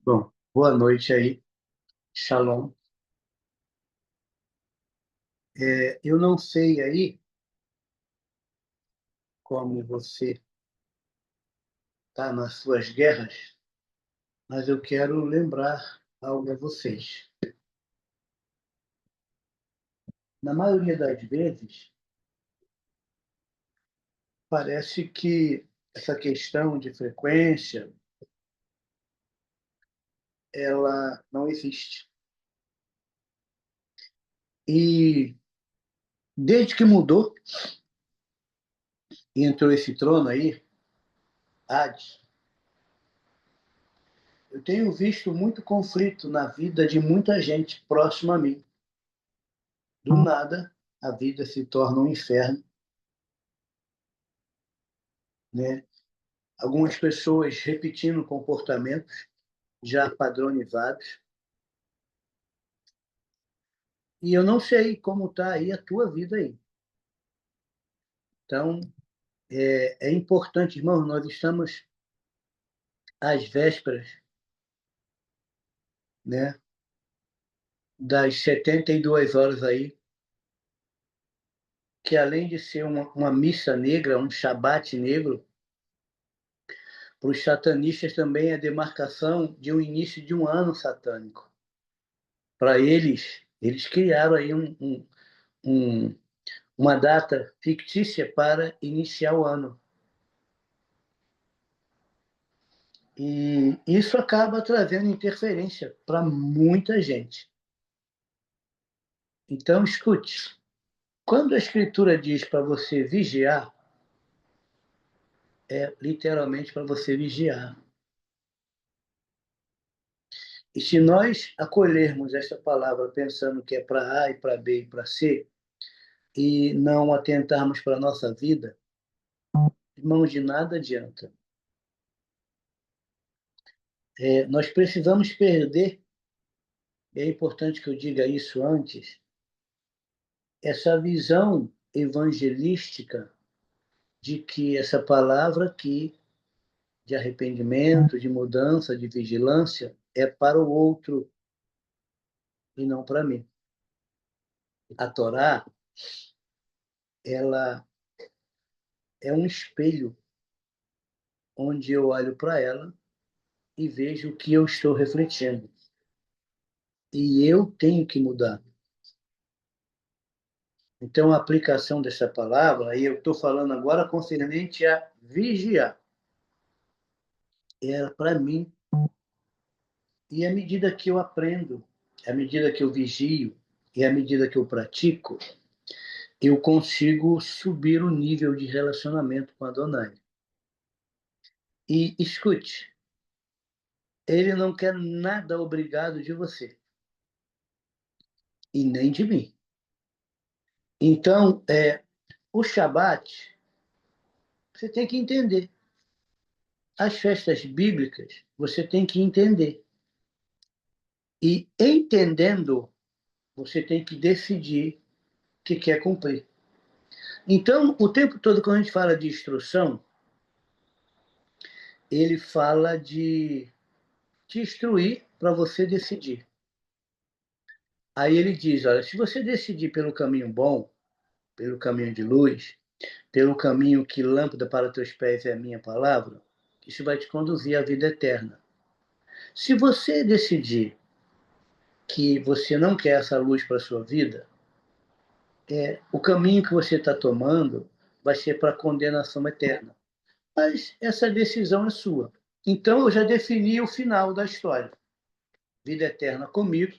Bom, boa noite aí, Shalom. Eu não sei aí como você está nas suas guerras, mas eu quero lembrar algo a vocês. Na maioria das vezes, parece que essa questão de frequência, ela não existe. E desde que mudou e entrou esse trono aí, Hades, eu tenho visto muito conflito na vida de muita gente próxima a mim. Do nada, a vida se torna um inferno, né? Algumas pessoas repetindo comportamentos já padronizados. E eu não sei como está aí a tua vida aí. Então, é importante, irmãos, nós estamos às vésperas, né, das 72 horas aí, que além de ser uma missa negra, um shabat negro, para os satanistas também é a demarcação de um início de um ano satânico. Para eles, eles criaram aí um, uma data fictícia para iniciar o ano. E isso acaba trazendo interferência para muita gente. Então, escute: quando a Escritura diz para você vigiar, é literalmente para você vigiar. E se nós acolhermos essa palavra pensando que é para A e para B e para C, e não atentarmos para a nossa vida, irmãos, de nada adianta. Nós precisamos perder, e é importante que eu diga isso antes, essa visão evangelística de que essa palavra aqui, de arrependimento, de mudança, de vigilância, é para o outro e não para mim. A Torá, ela é um espelho onde eu olho para ela e vejo o que eu estou refletindo. E eu tenho que mudar. Então, a aplicação dessa palavra, aí eu estou falando agora concernente a vigiar, é para mim. E à medida que eu aprendo, à medida que eu vigio e à medida que eu pratico, eu consigo subir o nível de relacionamento com a Adonai. E escute, ele não quer nada obrigado de você e nem de mim. Então, o Shabat, você tem que entender. As festas bíblicas, você tem que entender. E entendendo, você tem que decidir que quer cumprir. Então, o tempo todo, quando a gente fala de instrução, ele fala de te instruir para você decidir. Aí ele diz: olha, se você decidir pelo caminho bom, pelo caminho de luz, pelo caminho que lâmpada para teus pés é a minha palavra, isso vai te conduzir à vida eterna. Se você decidir que você não quer essa luz para a sua vida, o caminho que você está tomando vai ser para a condenação eterna. Mas essa decisão é sua. Então eu já defini o final da história. Vida eterna comigo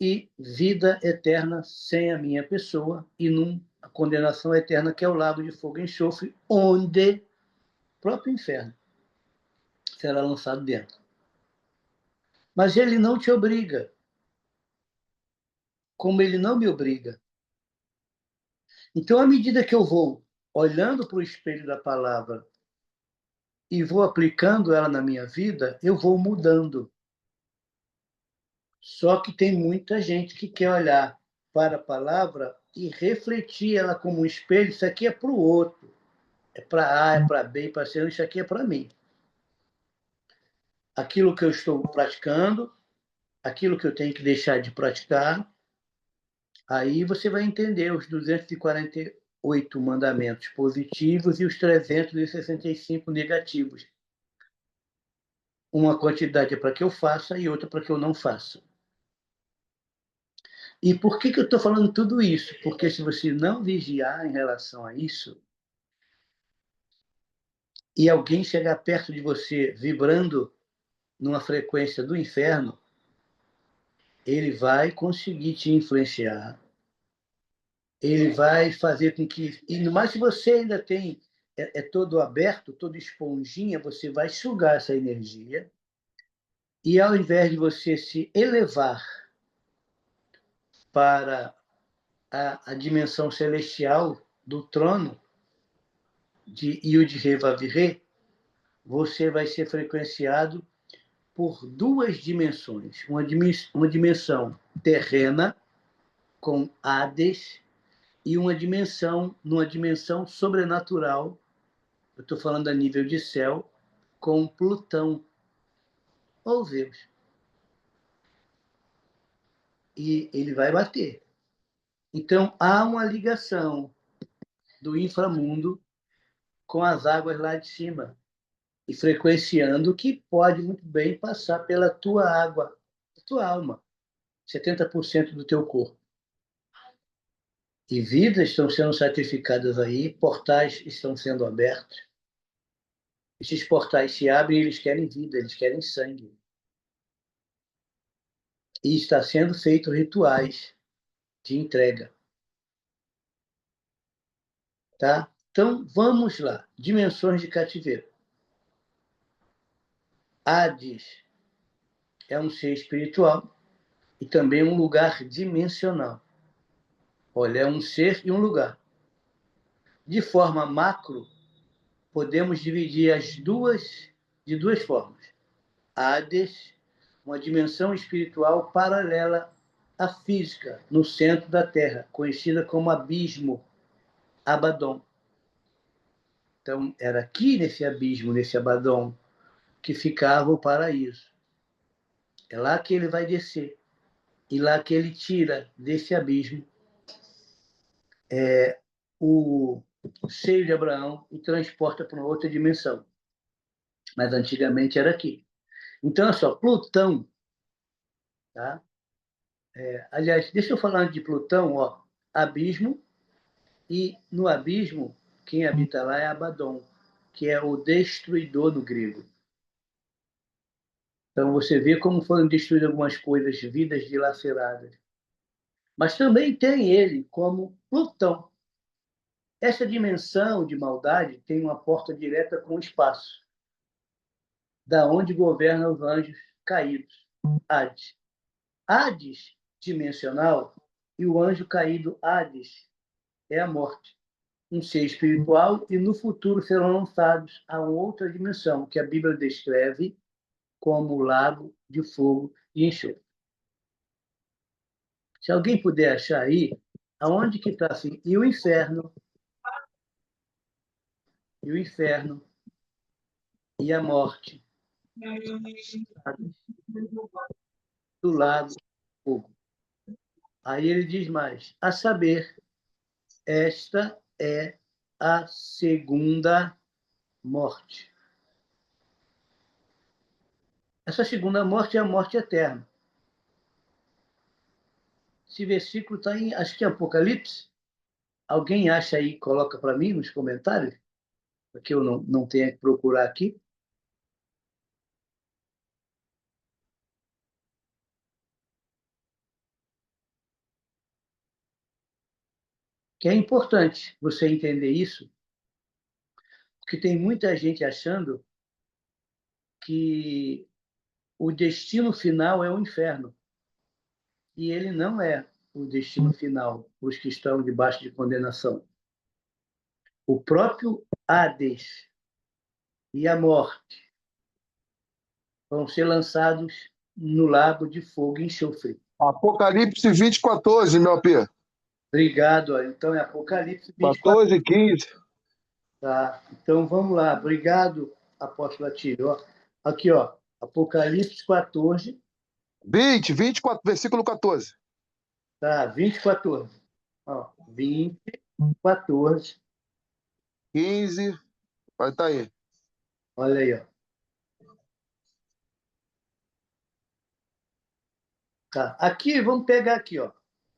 e vida eterna sem a minha pessoa e numa condenação eterna que é o lago de fogo e enxofre, onde o próprio inferno será lançado dentro. Mas ele não te obriga, como ele não me obriga. Então, à medida que eu vou olhando para o espelho da palavra e vou aplicando ela na minha vida, eu vou mudando. Só que tem muita gente que quer olhar para a palavra e refletir ela como um espelho. Isso aqui é para o outro. É para A, é para B, é para C. Isso aqui é para mim. aquilo que eu estou praticando, aquilo que eu tenho que deixar de praticar. Aí você vai entender os 248 mandamentos positivos e os 365 negativos. Uma quantidade é para que eu faça e outra para que eu não faça. E por que eu estou falando tudo isso? Porque se você não vigiar em relação a isso, e alguém chegar perto de você vibrando numa frequência do inferno, ele vai conseguir te influenciar. Ele vai fazer com que. E mais se você ainda tem. É todo aberto, todo esponjinha, você vai sugar essa energia. E ao invés de você se elevar para a dimensão celestial do trono de Yud-Re-Vav-Re, você vai ser frequenciado por duas dimensões. Uma dimensão terrena, com Hades, e uma dimensão, numa dimensão sobrenatural, eu estou falando a nível de céu, com Plutão, ou Zeus. E ele vai bater. Então, há uma ligação do inframundo com as águas lá de cima, e frequenciando que pode muito bem passar pela tua água, a tua alma, 70% do teu corpo. E vidas estão sendo sacrificadas aí, portais estão sendo abertos. Esses portais se abrem e eles querem vida, eles querem sangue. E está sendo feito rituais de entrega. Tá? Então, vamos lá. Dimensões de cativeiro. Hades é um ser espiritual e também um lugar dimensional. Olha, é um ser e um lugar. De forma macro, podemos dividir as duas de duas formas. Hades, uma dimensão espiritual paralela à física, no centro da Terra, conhecida como abismo, Abaddon. Então, era aqui nesse abismo, nesse Abaddon, que ficava o paraíso. É lá que ele vai descer. E lá que ele tira desse abismo o seio de Abraão e transporta para uma outra dimensão. Mas antigamente era aqui. Então, olha só, Plutão, tá? Aliás, deixa eu falar de Plutão, ó, abismo, e no abismo, quem habita lá é Abaddon, que é o destruidor no grego. Então você vê como foram destruídas algumas coisas, vidas dilaceradas. Mas também tem ele como Plutão. Essa dimensão de maldade tem uma porta direta com o espaço, da onde governam os anjos caídos, Hades. Hades dimensional e o anjo caído Hades é a morte, um ser espiritual, e no futuro serão lançados a outra dimensão, que a Bíblia descreve como o lago de fogo e enxofre. Se alguém puder achar aí, aonde que está assim? E o inferno, e a morte, do lago de fogo. Aí ele diz mais, a saber, esta é a segunda morte. Essa segunda morte é a morte eterna. Esse versículo está em, acho que é Apocalipse. Alguém acha aí, coloca para mim nos comentários, para que eu não tenha que procurar aqui. Que é importante você entender isso, porque tem muita gente achando que o destino final é o inferno. E ele não é o destino final, os que estão debaixo de condenação. O próprio Hades e a morte vão ser lançados no lago de fogo e enxofre. Apocalipse 20:14, meu AP. Obrigado. Então é Apocalipse 24. 14 e 15. Tá. Então vamos lá. Obrigado, apóstolo Atílio. Aqui, ó. Apocalipse 14, 24, versículo 14. tá? 20, 14. Ó, 20, 14. 15, vai estar aí. Olha aí, ó. Tá. Aqui, vamos pegar aqui, ó.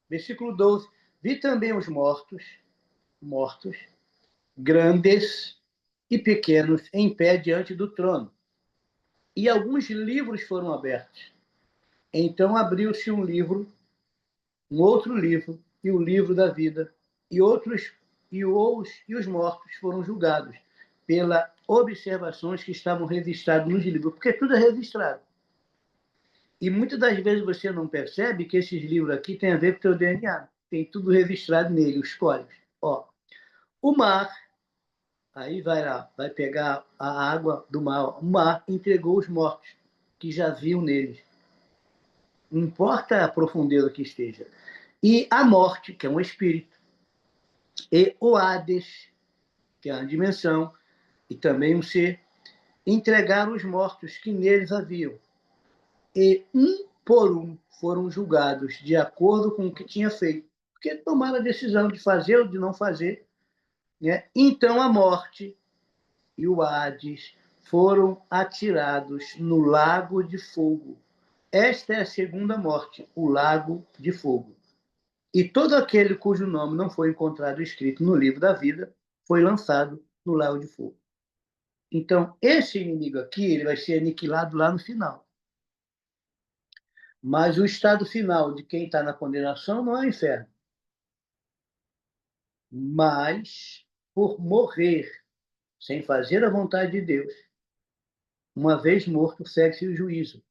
Versículo 12. Vi também os mortos, grandes e pequenos, em pé diante do trono. E alguns livros foram abertos. Então abriu-se um outro livro, e o livro da vida, e os mortos foram julgados pelas observações que estavam registradas nos livros, porque tudo é registrado. E muitas das vezes você não percebe que esses livros aqui têm a ver com o teu DNA. Tem tudo registrado nele, os códigos. Ó, o mar, aí vai lá, vai pegar a água do mar. O mar entregou os mortos que já viam neles. Não importa a profundeza que esteja. E a morte, que é um espírito, e o Hades, que é uma dimensão, e também um ser, entregaram os mortos que neles haviam. E um por um foram julgados de acordo com o que tinha feito. Porque tomaram a decisão de fazer ou de não fazer. Né? Então a morte e o Hades foram atirados no lago de fogo. Esta é a segunda morte, o lago de fogo. E todo aquele cujo nome não foi encontrado escrito no livro da vida foi lançado no lago de fogo. Então, esse inimigo aqui ele vai ser aniquilado lá no final. Mas o estado final de quem está na condenação não é o inferno. Mas, por morrer sem fazer a vontade de Deus, uma vez morto, segue-se o juízo.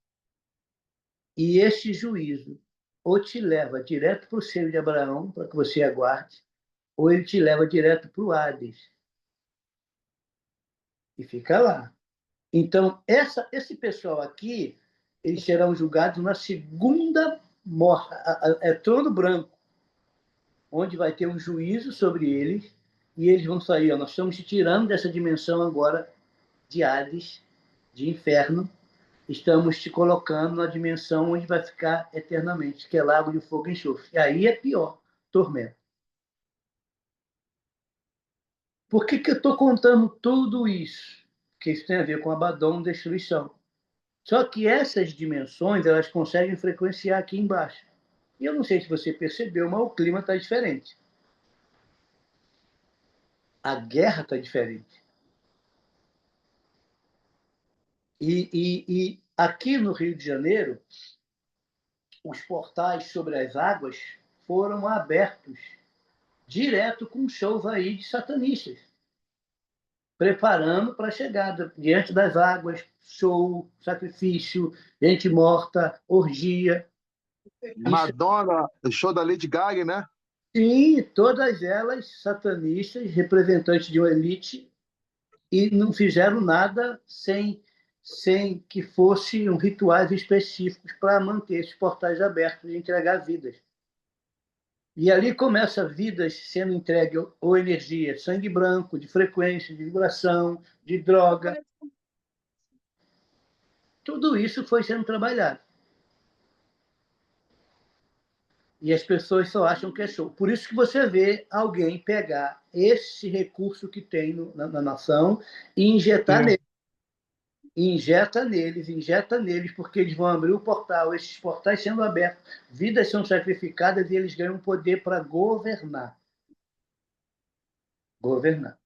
E este juízo ou te leva direto para o seio de Abraão, para que você aguarde, ou ele te leva direto para o Hades. E fica lá. Então, esse pessoal aqui, eles serão julgados na segunda morte, é trono branco, onde vai ter um juízo sobre eles, e eles vão sair. Ó, nós estamos te tirando dessa dimensão agora de Hades, de inferno, estamos te colocando na dimensão onde vai ficar eternamente, que é lago de fogo e enxofre. E aí é pior, tormento. Por que eu estou contando tudo isso? Porque isso tem a ver com Abaddon, destruição. Só que essas dimensões, elas conseguem frequenciar aqui embaixo. E eu não sei se você percebeu, mas o clima está diferente. A guerra está diferente. E aqui no Rio de Janeiro, os portais sobre as águas foram abertos direto com shows aí de satanistas, preparando para a chegada diante das águas, show, sacrifício, gente morta, orgia. Isso, Madonna, show da Lady Gaga, né? sim, todas elas satanistas, representantes de uma elite, e não fizeram nada sem que fossem rituais específicos para manter esses portais abertos e entregar vidas. E ali começa vidas sendo entregue ou energia, sangue branco, de frequência, de vibração, de droga. Tudo isso foi sendo trabalhado. E as pessoas só acham que é show. Por isso que você vê alguém pegar esse recurso que tem na nação e injetar neles. Injeta neles, porque eles vão abrir o portal, esses portais sendo abertos, vidas são sacrificadas e eles ganham poder para governar. Governar.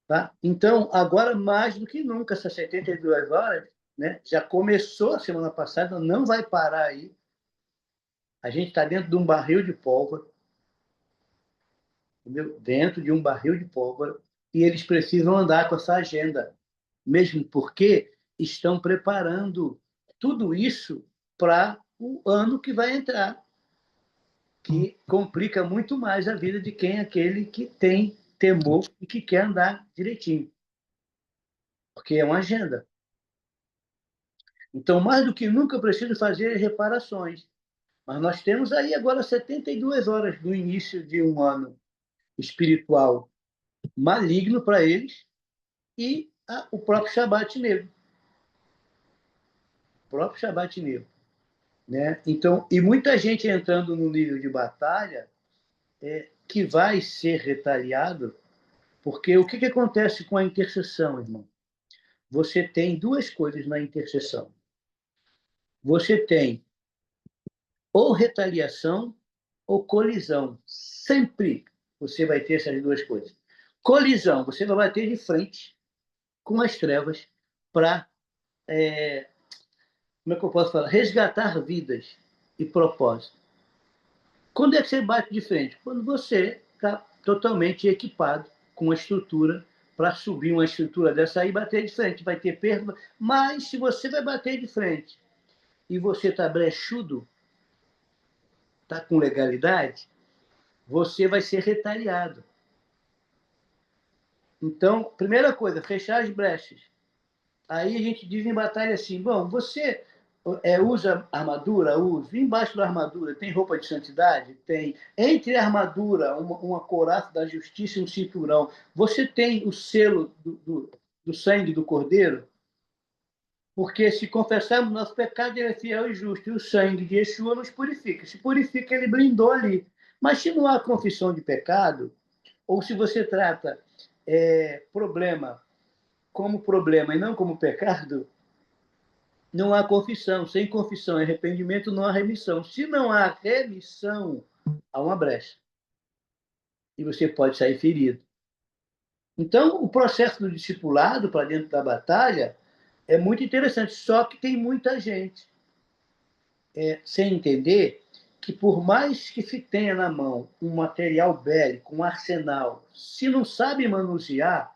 Tá? Então, agora mais do que nunca, essas 72 horas, né, já começou a semana passada, não vai parar aí. A gente está dentro de um barril de pólvora, entendeu? Dentro de um barril de pólvora, e eles precisam andar com essa agenda, mesmo porque estão preparando tudo isso para o ano que vai entrar, que complica muito mais a vida de quem é aquele que tem temor e que quer andar direitinho, porque é uma agenda. Então, mais do que nunca, eu preciso fazer reparações. Mas nós temos aí agora 72 horas do início de um ano espiritual maligno para eles e o próprio Shabat negro. próprio Shabbat Negro. Né? Então, e muita gente entrando no nível de batalha que vai ser retaliado, porque o que acontece com a intercessão, irmão? Você tem duas coisas na intercessão. Você tem ou retaliação ou colisão. Sempre você vai ter essas duas coisas. Colisão, você vai bater de frente com as trevas para, como é que eu posso falar? Resgatar vidas e propósito. Quando é que você bate de frente? Quando você está totalmente equipado com a estrutura para subir uma estrutura dessa aí e bater de frente. Vai ter perda, mas se você vai bater de frente e você está brechudo, está com legalidade, você vai ser retaliado. Então, primeira coisa, fechar as brechas. Aí a gente diz em batalha assim, bom, você usa armadura? Uso. Embaixo da armadura tem roupa de santidade? Tem. Entre a armadura, uma couraça da justiça e um cinturão, você tem o selo do sangue do Cordeiro? Porque se confessarmos nosso pecado, ele é fiel e justo, e o sangue de Yeshua nos purifica. Se purifica, ele blindou ali. Mas se não há confissão de pecado, ou se você trata problema como problema e não como pecado, não há confissão. Sem confissão e arrependimento não há remissão. Se não há remissão, há uma brecha. E você pode sair ferido. Então, o processo do discipulado para dentro da batalha é muito interessante, só que tem muita gente sem entender que, por mais que se tenha na mão um material bélico, um arsenal, se não sabe manusear,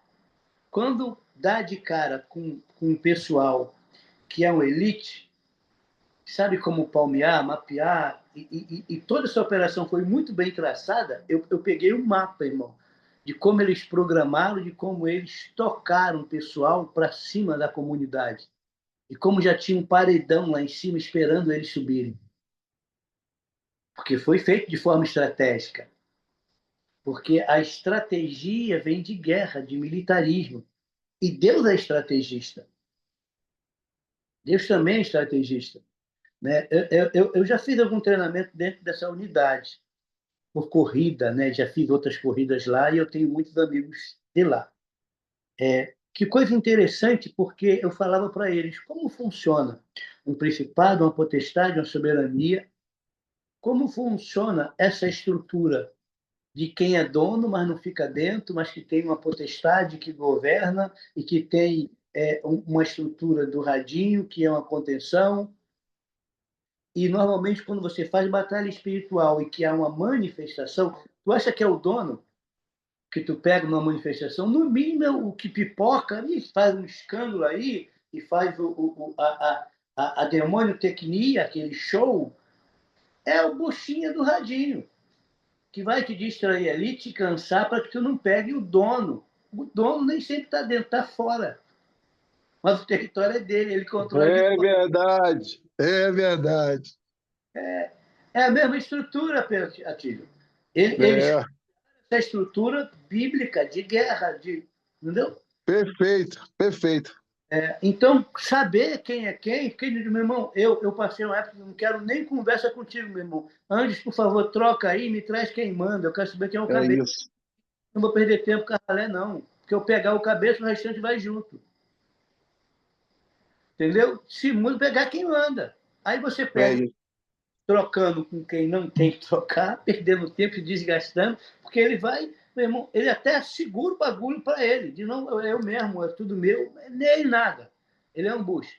quando dá de cara com um pessoal que é um elite, sabe como palmear, mapear, e toda essa operação foi muito bem traçada, eu peguei um mapa, irmão, de como eles programaram, de como eles tocaram o pessoal para cima da comunidade, e como já tinha um paredão lá em cima esperando eles subirem. Porque foi feito de forma estratégica. Porque a estratégia vem de guerra, de militarismo. E Deus é estrategista. Deus também é estrategista. Né? Eu já fiz algum treinamento dentro dessa unidade, por corrida, né? Já fiz outras corridas lá e eu tenho muitos amigos de lá. Que coisa interessante, porque eu falava para eles como funciona um principado, uma potestade, uma soberania, como funciona essa estrutura de quem é dono, mas não fica dentro, mas que tem uma potestade que governa e que tem uma estrutura do radinho, que é uma contenção. E, normalmente, quando você faz batalha espiritual e que há uma manifestação, tu acha que é o dono que tu pega numa manifestação? No mínimo, o que pipoca e faz um escândalo aí e faz a demoniotecnia, aquele show, é o buchinha do radinho, que vai te distrair ali, te cansar para que tu não pegue o dono. O dono nem sempre está dentro, está fora. Mas o território é dele, ele controla de É fora. verdade, é verdade. É a mesma estrutura, Atílio. Eles É, essa estrutura bíblica de guerra, entendeu? perfeito, perfeito. Então, saber quem é quem, porque, meu irmão, eu passei uma época que não quero nem conversa contigo, meu irmão. Antes, por favor, troca aí, me traz quem manda. Eu quero saber quem é o É cabeça. isso. Não vou perder tempo com a ralé, não. Porque eu pegar o cabeça, o restante vai junto. Entendeu? Se muito pegar quem manda. Aí você É perde isso. trocando com quem não tem que trocar, perdendo tempo e desgastando, porque ele vai, meu irmão, ele até segura o bagulho para ele, de não, eu mesmo, é tudo meu, nem nada. Ele é um bucho.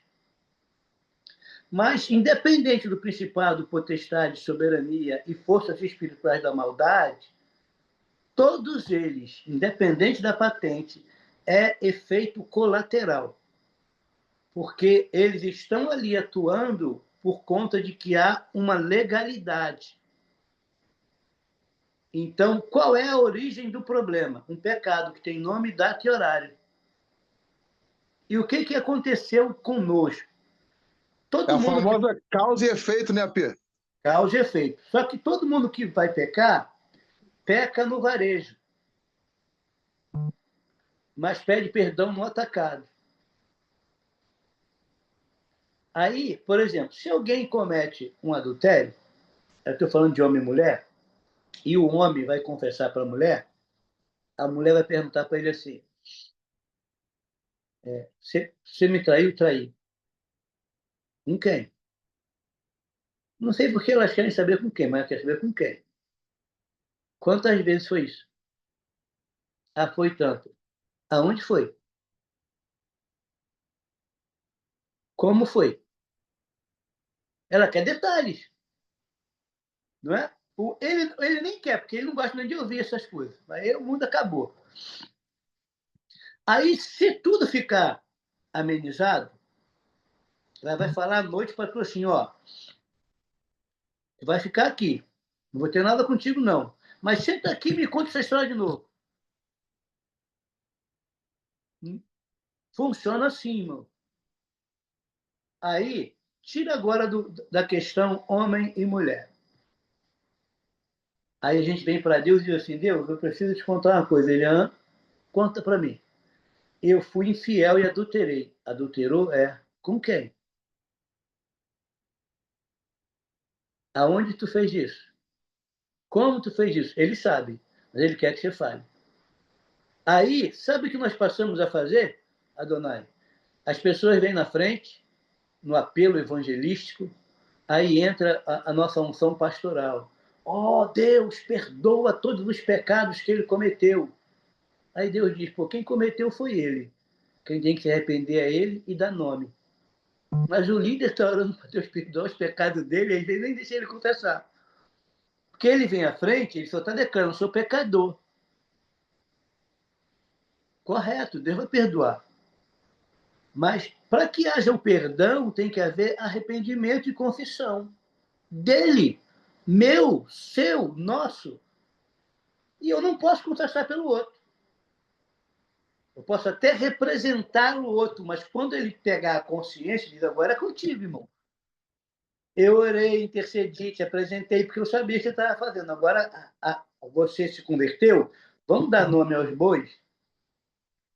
Mas, independente do principado, potestade, soberania e forças espirituais da maldade, todos eles, independente da patente, é efeito colateral, porque eles estão ali atuando por conta de que há uma legalidade. Então, qual é a origem do problema? Um pecado que tem nome, data e horário. E o que aconteceu conosco? É Todo a mundo que famosa causa e efeito, né, Pê? causa e efeito. Só que todo mundo que vai pecar, peca no varejo, mas pede perdão no atacado. Aí, por exemplo, se alguém comete um adultério, eu estou falando de homem e mulher, e o homem vai confessar para a mulher vai perguntar para ele assim: você me traiu? Traí. Com quem? Não sei por que elas querem saber com quem, mas quer saber com quem. Quantas vezes foi isso? Ah, foi tanto. Aonde foi? Como foi? Ela quer detalhes, não é? Ele nem quer, porque ele não gosta nem de ouvir essas coisas. Aí o mundo acabou. Aí, se tudo ficar amenizado, ela vai falar à noite para tu assim, ó, vai ficar aqui. Não vou ter nada contigo, não. Mas senta aqui e me conta essa história de novo. Funciona assim, irmão. Aí, tira agora da questão homem e mulher. Aí a gente vem para Deus e diz assim, Deus, eu preciso te contar uma coisa. Elian, conta para mim. Eu fui infiel e adulterei. Adulterou? É. Com quem? Aonde tu fez isso? Como tu fez isso? Ele sabe, mas ele quer que você fale. Aí, sabe o que nós passamos a fazer, Adonai? As pessoas vêm na frente, no apelo evangelístico, aí entra a nossa unção pastoral. Ó, Deus, perdoa todos os pecados que ele cometeu. Aí Deus diz, pô, quem cometeu foi ele. Quem tem que se arrepender é ele e dar nome. Mas o líder está orando para Deus perdoar os pecados dele, às vezes nem deixa ele confessar. Porque ele vem à frente, ele só está declarando, sou pecador. Correto, Deus vai perdoar. Mas para que haja o perdão, tem que haver arrependimento e confissão. Dele, meu, seu, nosso. E eu não posso confessar pelo outro. Eu posso até representar o outro, mas quando ele pegar a consciência, diz, agora é contigo, irmão. Eu orei, intercedi, te apresentei, porque eu sabia o que você estava fazendo. Agora você se converteu, vamos dar nome aos bois?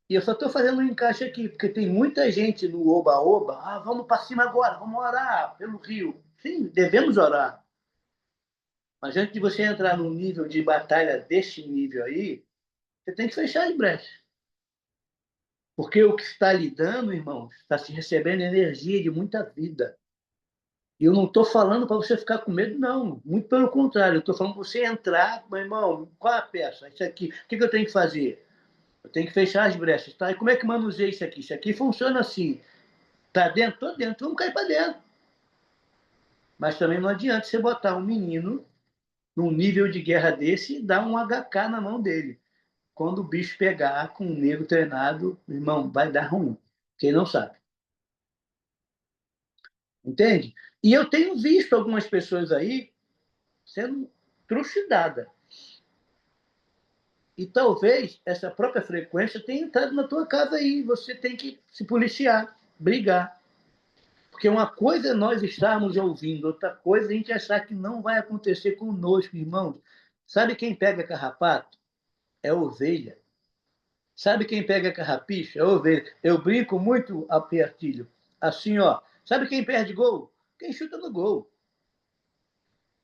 E eu só estou fazendo um encaixe aqui, porque tem muita gente no oba-oba. Ah, vamos para cima agora, vamos orar pelo rio. Sim, devemos orar. Mas antes de você entrar num nível de batalha desse nível aí, você tem que fechar as brechas. Porque o que está lhe dando, irmãos, está se recebendo energia de muita vida. E eu não estou falando para você ficar com medo, não. Muito pelo contrário, eu estou falando para você entrar, meu irmão, qual é a peça? Isso aqui, o que eu tenho que fazer? Eu tenho que fechar as brechas, tá? E como é que manuseia isso aqui? Isso aqui funciona assim. Tá dentro? Tô dentro. Vamos cair para dentro. Mas também não adianta você botar um menino num nível de guerra desse e dar um HK na mão dele. Quando o bicho pegar com um negro treinado, irmão, vai dar ruim. Quem não sabe. Entende? E eu tenho visto algumas pessoas aí sendo trucidadas. E talvez essa própria frequência tenha entrado na tua casa aí. Você tem que se policiar, brigar. Porque uma coisa é nós estarmos ouvindo, outra coisa é a gente achar que não vai acontecer conosco, irmãos. Sabe quem pega carrapato? É ovelha. Sabe quem pega carrapicho? É ovelha. Eu brinco muito a Pertilho. Assim, ó. Sabe quem perde gol? Quem chuta no gol.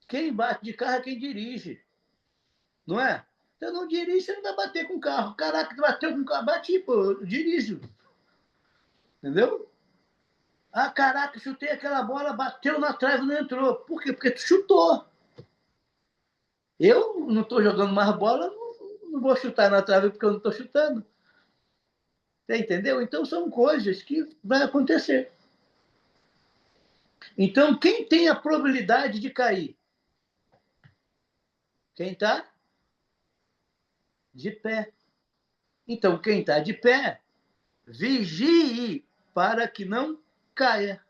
Quem bate de carro é quem dirige. Não é? Você não dirige, você não vai bater com o carro. Caraca, bateu com o carro, bati, pô, eu dirijo. Entendeu? Ah, caraca, chutei aquela bola, bateu na trave e não entrou. Por quê? Porque tu chutou. Eu não estou jogando mais bola, não vou chutar na trave porque eu não estou chutando. Você entendeu? Então são coisas que vai acontecer. Então, quem tem a probabilidade de cair? Quem está de pé. Então, quem está de pé, vigie para que não caia.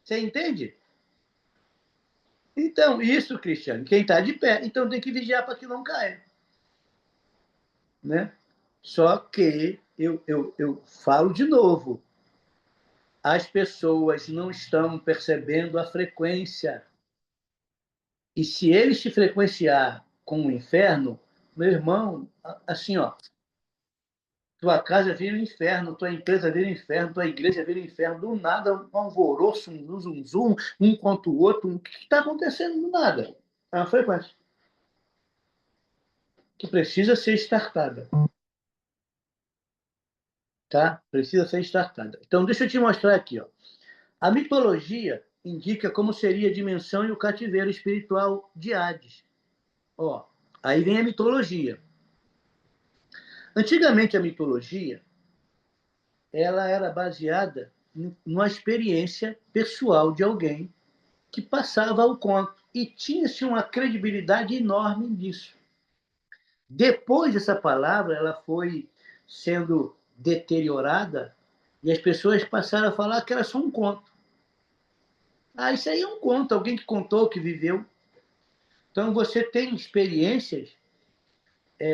Você entende? Então, isso, Cristiano, quem está de pé, então tem que vigiar para que não caia. Né? Só que eu falo de novo, as pessoas não estão percebendo a frequência. E se eles te frequenciar com o inferno, meu irmão, assim, ó, tua casa vira um inferno, tua empresa vira um inferno, tua igreja vira um inferno. Do nada, um alvoroço, um zum, zum, um contra o outro. O que está acontecendo do nada? É uma frequência que precisa ser startada. Tá? Precisa ser startada. Então, deixa eu te mostrar aqui. Ó. A mitologia indica como seria a dimensão e o cativeiro espiritual de Hades. Ó, aí vem a mitologia. Antigamente, a mitologia ela era baseada numa experiência pessoal de alguém que passava o conto. E tinha-se uma credibilidade enorme nisso. Depois dessa palavra, ela foi sendo deteriorada e as pessoas passaram a falar que era só um conto. Ah, isso aí é um conto, alguém que contou, que viveu. Então, você tem experiências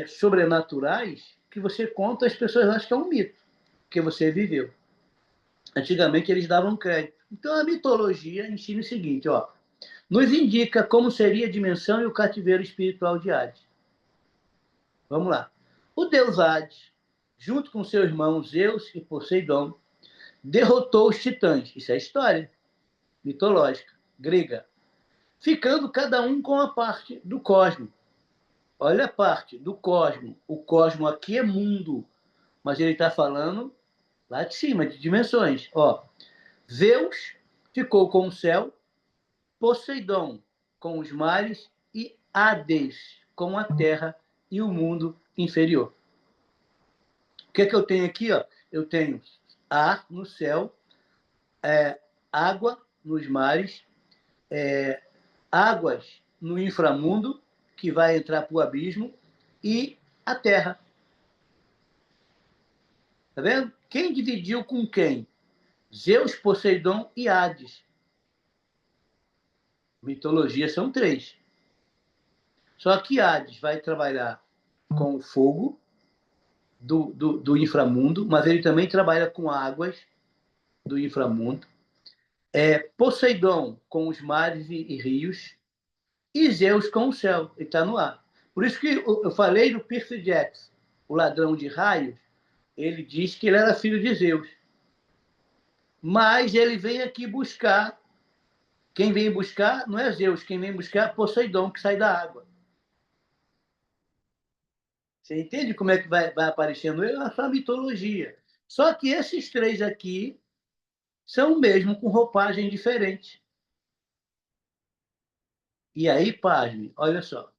sobrenaturais que você conta, as pessoas acham que é um mito, porque você viveu. Antigamente, eles davam crédito. Então, a mitologia ensina o seguinte, ó, nos indica como seria a dimensão e o cativeiro espiritual de Hades. Vamos lá. O deus Hades, junto com seu irmão Zeus e Poseidon, derrotou os titãs. Isso é história mitológica, grega, ficando cada um com a parte do cosmo. Olha a parte do cosmo. O cosmo aqui é mundo, mas ele está falando lá de cima, de dimensões. Ó, Zeus ficou com o céu, Poseidon com os mares e Hades com a terra e o mundo inferior. O que é que eu tenho aqui? Ó? Eu tenho ar no céu, água nos mares, águas no inframundo, que vai entrar para o abismo, e a terra. Tá vendo? Quem dividiu com quem? Zeus, Poseidon e Hades. Mitologia são três. Só que Hades vai trabalhar com o fogo do inframundo, mas ele também trabalha com águas do inframundo. Poseidon com os mares e rios, e Zeus com o céu, ele está no ar. Por isso que eu falei do Percy Jackson, o ladrão de raios, ele diz que ele era filho de Zeus. Mas ele vem aqui buscar, quem vem buscar não é Zeus, quem vem buscar é Poseidon, que sai da água. Você entende como é que vai aparecendo ele? É só mitologia. Só que esses três aqui são o mesmo, com roupagem diferente. E aí, pasme, olha só.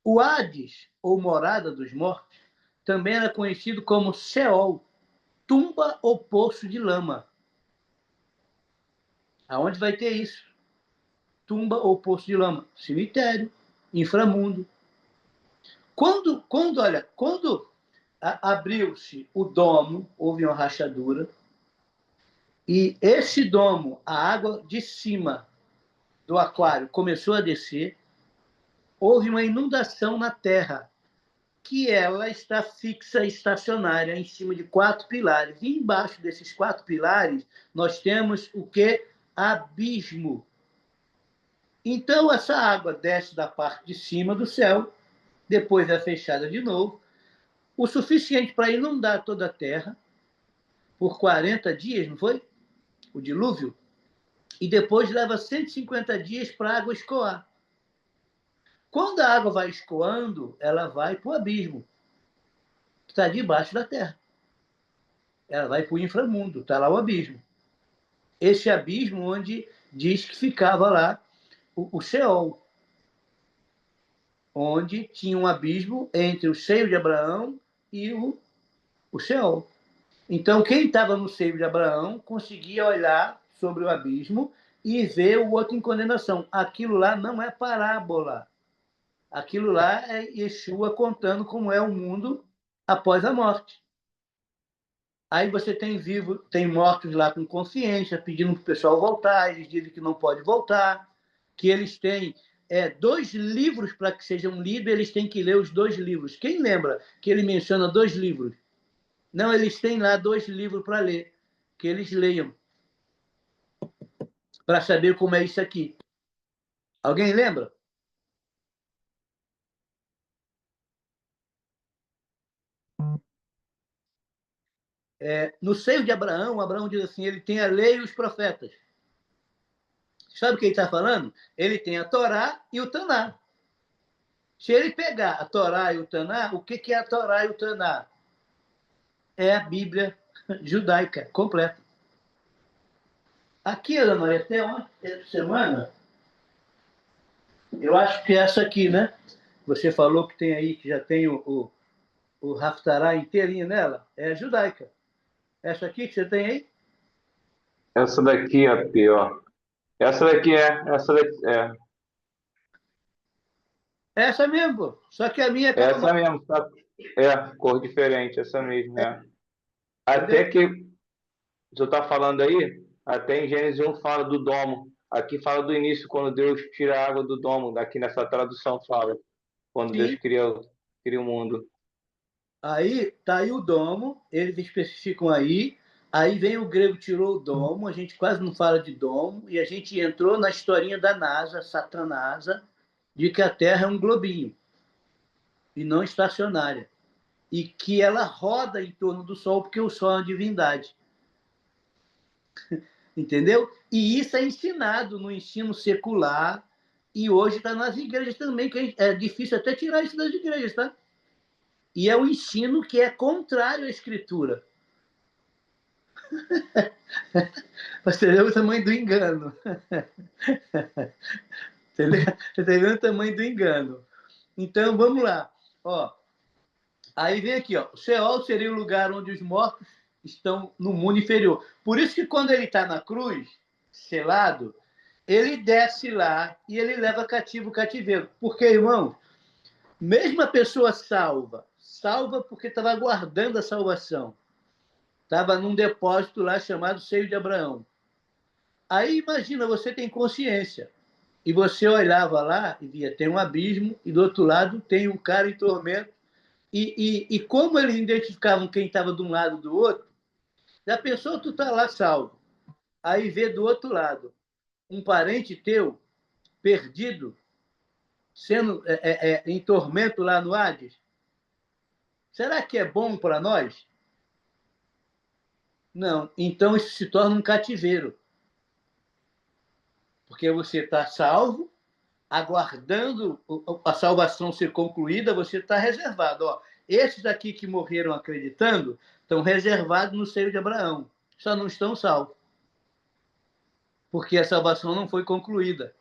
O Hades, ou Morada dos Mortos, também era conhecido como Seol, tumba ou poço de lama. Aonde vai ter isso? Tumba ou poço de lama? Cemitério, inframundo. Quando abriu-se o domo, houve uma rachadura, e esse domo, a água de cima do aquário começou a descer, houve uma inundação na terra, que ela está fixa, estacionária, em cima de 4 pilares. E embaixo desses 4 pilares, nós temos o que? Abismo. Então, essa água desce da parte de cima do céu, depois é fechada de novo, o suficiente para inundar toda a terra, por 40 dias, não foi? O dilúvio. E depois leva 150 dias para a água escoar. Quando a água vai escoando, ela vai para o abismo, que está debaixo da terra. Ela vai para o inframundo, está lá o abismo. Esse abismo onde diz que ficava lá o Sheol, onde tinha um abismo entre o seio de Abraão e o Sheol. Então, quem estava no seio de Abraão conseguia olhar sobre o abismo e ver o outro em condenação. Aquilo lá não é parábola. Aquilo lá é Yeshua contando como é o mundo após a morte. Aí você tem mortos lá com consciência, pedindo para o pessoal voltar, eles dizem que não pode voltar, que eles têm 2 livros para que sejam lidos, eles têm que ler os 2 livros. Quem lembra que ele menciona 2 livros? Não, eles têm lá 2 livros para ler, que eles leiam, para saber como é isso aqui. Alguém lembra? no seio de Abraão, Abraão diz assim, ele tem a lei e os profetas. Sabe o que ele está falando? Ele tem a Torá e o Taná. Se ele pegar a Torá e o Taná, o que é a Torá e o Taná? É a Bíblia judaica completa. Aqui, Ana Maria, até ontem, essa semana, eu acho que é essa aqui, né? Você falou que tem aí, que já tem o Haftará inteirinho nela. É judaica. Essa aqui que você tem aí? Essa daqui é a pior. Essa daqui essa daqui Essa mesmo, pô. Só que a minha é essa mesmo, tá? Cor diferente, essa mesmo, né? Até entendeu? que você está falando aí, até em Gênesis 1 fala do domo. Aqui fala do início, quando Deus tira a água do domo. Aqui nessa tradução fala, quando Deus Sim. cria o mundo. Aí tá aí o domo, eles especificam aí. Aí vem o grego, tirou o domo, a gente quase não fala de domo, e a gente entrou na historinha da NASA, Satranasa, de que a Terra é um globinho e não estacionária. E que ela roda em torno do Sol, porque o Sol é uma divindade. Entendeu? E isso é ensinado no ensino secular, e hoje está nas igrejas também, que é difícil até tirar isso das igrejas, tá? E é o ensino que é contrário à Escritura. Você vê o tamanho do engano. Você vê o tamanho do engano. Então, vamos lá. Ó, aí vem aqui, ó. O Sheol seria o lugar onde os mortos estão no mundo inferior. Por isso que quando ele está na cruz, selado, ele desce lá e ele leva cativo o cativeiro. Porque, irmão, mesmo a pessoa salva, salva porque estava aguardando a salvação. Estava num depósito lá chamado Seio de Abraão. Aí imagina, você tem consciência. E você olhava lá e via, tem um abismo, e do outro lado tem um cara em tormento. E como eles identificavam quem estava de um lado e do outro, já pensou, tu tá lá salvo. Aí vê do outro lado um parente teu perdido, sendo em tormento lá no Hades. Será que é bom para nós? Não. Então isso se torna um cativeiro. Porque você está salvo, aguardando a salvação ser concluída, você está reservado. Ó, esses daqui que morreram acreditando estão reservados no seio de Abraão. Só não estão salvos. Porque a salvação não foi concluída.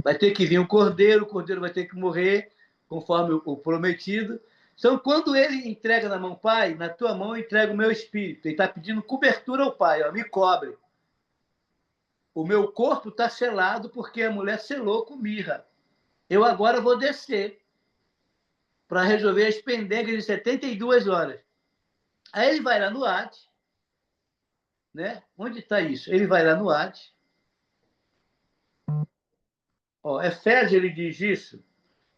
Vai ter que vir o cordeiro vai ter que morrer, conforme o prometido. Então, quando ele entrega na mão, Pai, na tua mão eu entrego o meu espírito. Ele está pedindo cobertura ao Pai, ó, me cobre. O meu corpo está selado porque a mulher selou com mirra. Eu agora vou descer para resolver as pendengas de 72 horas. Aí ele vai lá no Hades, né? Onde está isso? Ele vai lá no Hades. Ó, Efésios ele diz isso,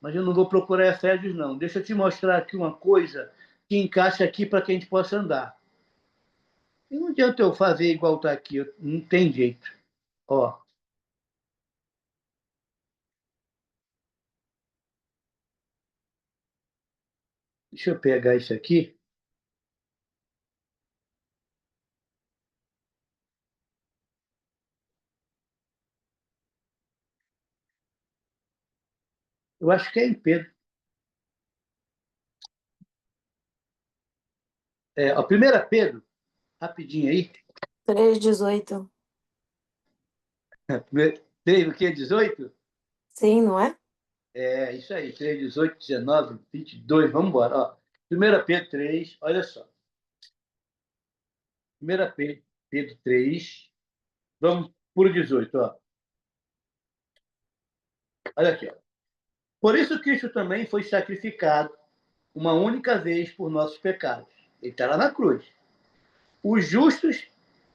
mas eu não vou procurar Efésios, não. Deixa eu te mostrar aqui uma coisa que encaixa aqui para que a gente possa andar. E não adianta eu fazer igual está aqui, não tem jeito. Ó, deixa eu pegar isso aqui. Eu acho que é em Pedro. A primeira Pedro, rapidinho aí. 3:18. Pedro, o quê? 18? Sim, não é? É, isso aí, 3, 18, 19, 22, vamos embora. Ó. 1 Pedro 3, olha só. 1 Pedro 3, vamos por 18, ó. Olha aqui, ó. Por isso Cristo também foi sacrificado uma única vez por nossos pecados. Ele está lá na cruz. Os justos,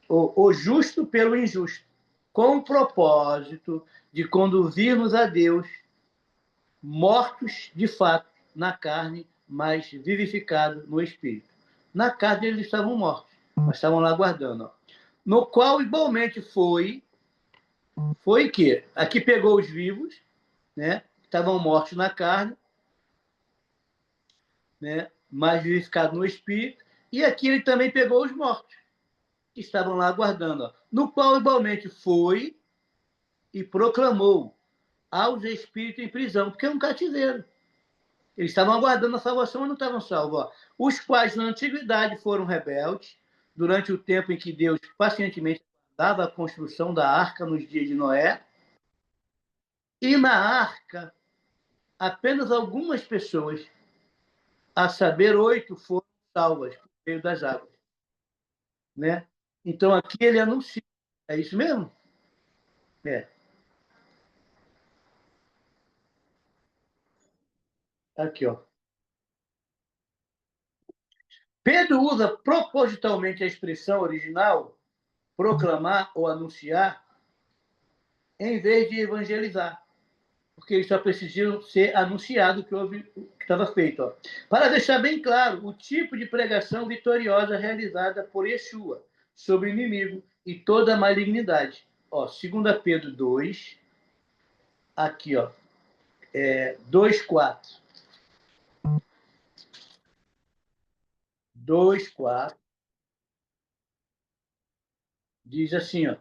o justo pelo injusto, com o propósito de conduzir-nos a Deus, mortos de fato na carne, mas vivificados no espírito. Na carne eles estavam mortos, mas estavam lá aguardando. Ó. No qual igualmente foi que aqui pegou os vivos, né? Estavam mortos na carne, né? Mas vivificados no espírito, E aqui ele também pegou os mortos, que estavam lá aguardando, ó, no qual igualmente foi e proclamou aos espíritos em prisão, porque é um cativeiro. Eles estavam aguardando a salvação, mas não estavam salvos. Ó. Os quais, na antiguidade, foram rebeldes, durante o tempo em que Deus pacientemente dava a construção da arca nos dias de Noé. E na arca, apenas algumas pessoas, a saber, 8, foram salvas por meio das águas. Né? Então, aqui ele anuncia. É isso mesmo? É. Aqui, ó. Pedro usa propositalmente a expressão original, proclamar ou anunciar, em vez de evangelizar, porque eles só precisam ser anunciado que estava feito. Ó. Para deixar bem claro o tipo de pregação vitoriosa realizada por Yeshua sobre o inimigo e toda a malignidade. Ó, 2 Pedro 2, aqui, ó, 2:4. 2:4 diz assim, ó,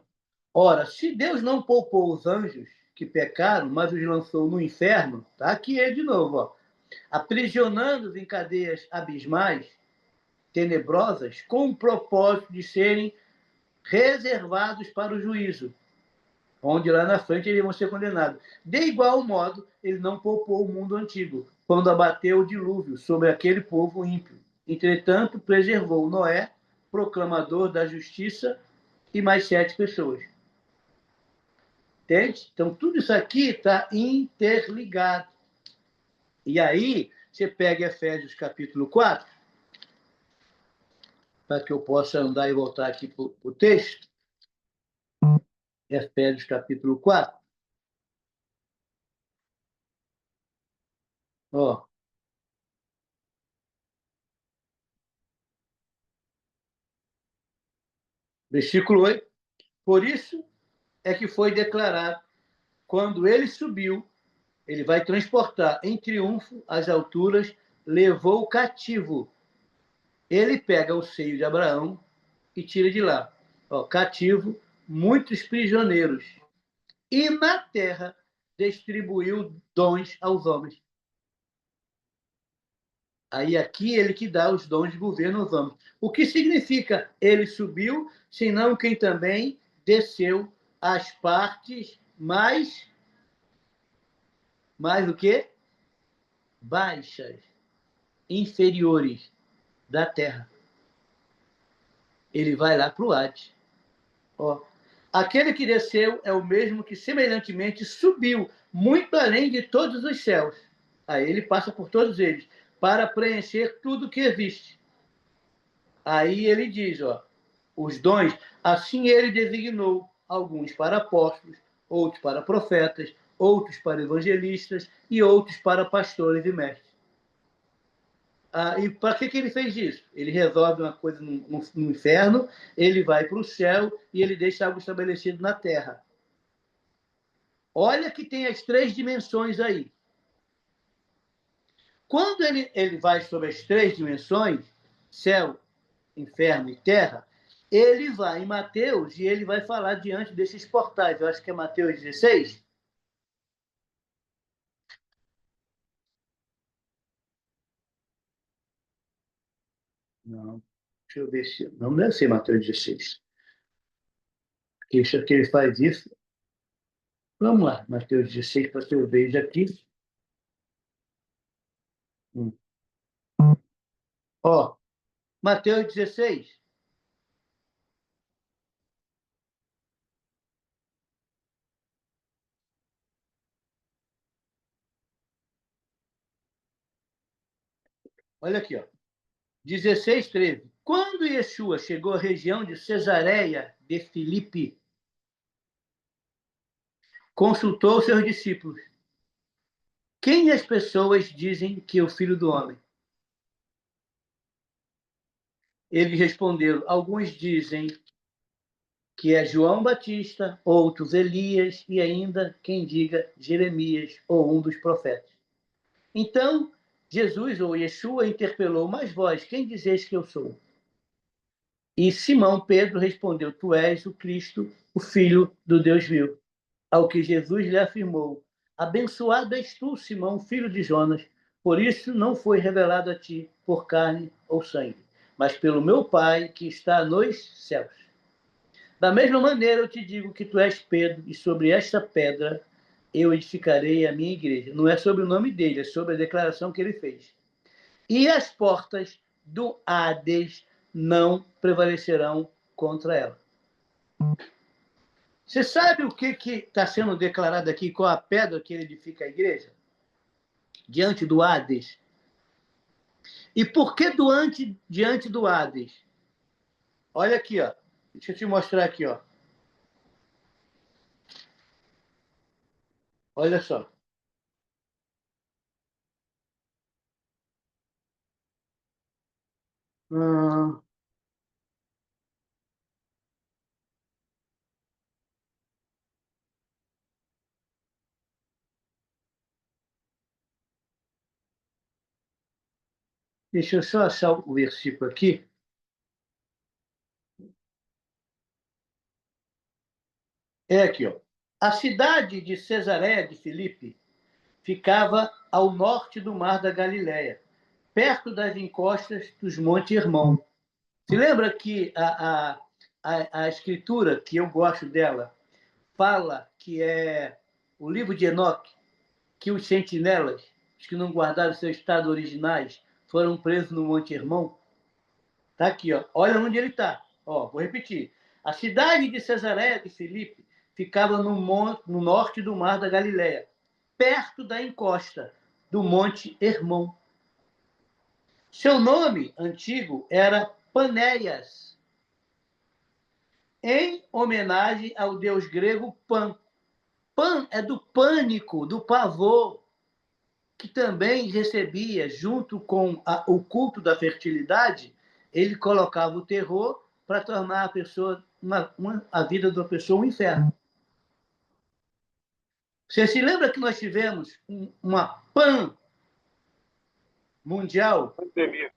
ora, se Deus não poupou os anjos que pecaram, mas os lançou no inferno, tá aqui ele de novo, ó, aprisionando-os em cadeias abismais, tenebrosas, com o propósito de serem reservados para o juízo, onde lá na frente eles vão ser condenados. De igual modo, ele não poupou o mundo antigo, quando abateu o dilúvio sobre aquele povo ímpio. Entretanto, preservou Noé, proclamador da justiça, e mais 7 pessoas. Entende? Então, tudo isso aqui está interligado. E aí, você pega Efésios capítulo 4, para que eu possa andar e voltar aqui para o texto. Efésios capítulo 4. Ó. Versículo 8. Por isso é que foi declarado, quando ele subiu, ele vai transportar em triunfo as alturas, levou o cativo. Ele pega o seio de Abraão e tira de lá. Ó, cativo, muitos prisioneiros. E na terra distribuiu dons aos homens. Aí aqui ele que dá os dons de governo aos homens. O que significa ele subiu, senão quem também desceu às partes mais o quê? Baixas, inferiores da terra. Ele vai lá para o Hades. Ó. Aquele que desceu é o mesmo que semelhantemente subiu muito além de todos os céus. Aí ele passa por todos eles, para preencher tudo que existe. Aí ele diz, ó, os dons, assim ele designou alguns para apóstolos, outros para profetas, outros para evangelistas e outros para pastores e mestres. E para que ele fez isso? Ele resolve uma coisa no inferno, ele vai para o céu e ele deixa algo estabelecido na terra. Olha que tem as 3 dimensões aí. Quando ele vai sobre as 3 dimensões, céu, inferno e terra, ele vai em Mateus e ele vai falar diante desses portais. Eu acho que é Mateus 16. Não, deixa eu ver se... Não deve ser Mateus 16. Isso aqui ele faz isso. Vamos lá, Mateus 16, para que eu veja aqui. Ó, Mateus 16. Olha aqui, ó. 16, 13. Quando Yeshua chegou à região de Cesareia de Filipe, consultou seus discípulos. Quem as pessoas dizem que é o Filho do Homem? Eles responderam, alguns dizem que é João Batista, outros Elias e ainda quem diga Jeremias ou um dos profetas. Então, Jesus ou Yeshua interpelou, mas vós, quem dizeis que eu sou? E Simão Pedro respondeu: Tu és o Cristo, o Filho do Deus vivo. Ao que Jesus lhe afirmou: Abençoado és tu, Simão, filho de Jonas, por isso não foi revelado a ti por carne ou sangue, mas pelo meu Pai que está nos céus. Da mesma maneira eu te digo que tu és Pedro, e sobre esta pedra eu edificarei a minha igreja. Não é sobre o nome dele, é sobre a declaração que ele fez. E as portas do Hades não prevalecerão contra ela. Você sabe o que está sendo declarado aqui? Qual a pedra que ele edifica a igreja? Diante do Hades. E por que diante do Hades? Olha aqui, ó. Deixa eu te mostrar aqui, ó. Olha só. Hum... Deixa eu só achar o versículo aqui. É aqui, ó. A cidade de Cesareia de Filipe ficava ao norte do mar da Galileia, perto das encostas dos Montes Hermon. Se lembra que a escritura, que eu gosto dela, fala que é o livro de Enoque, que os sentinelas, os que não guardaram seu estado originais, foram presos no Monte Hermon? Está aqui, ó. Olha onde ele está. Vou repetir. A cidade de Cesareia de Filipe ficava no norte do mar da Galileia, perto da encosta do Monte Hermon. Seu nome antigo era Panéias, em homenagem ao deus grego Pan. Pan é do pânico, do pavor, que também recebia, junto com o culto da fertilidade, ele colocava o terror para tornar a pessoa a vida da pessoa um inferno. Você se lembra que nós tivemos uma pan mundial? Pandemia.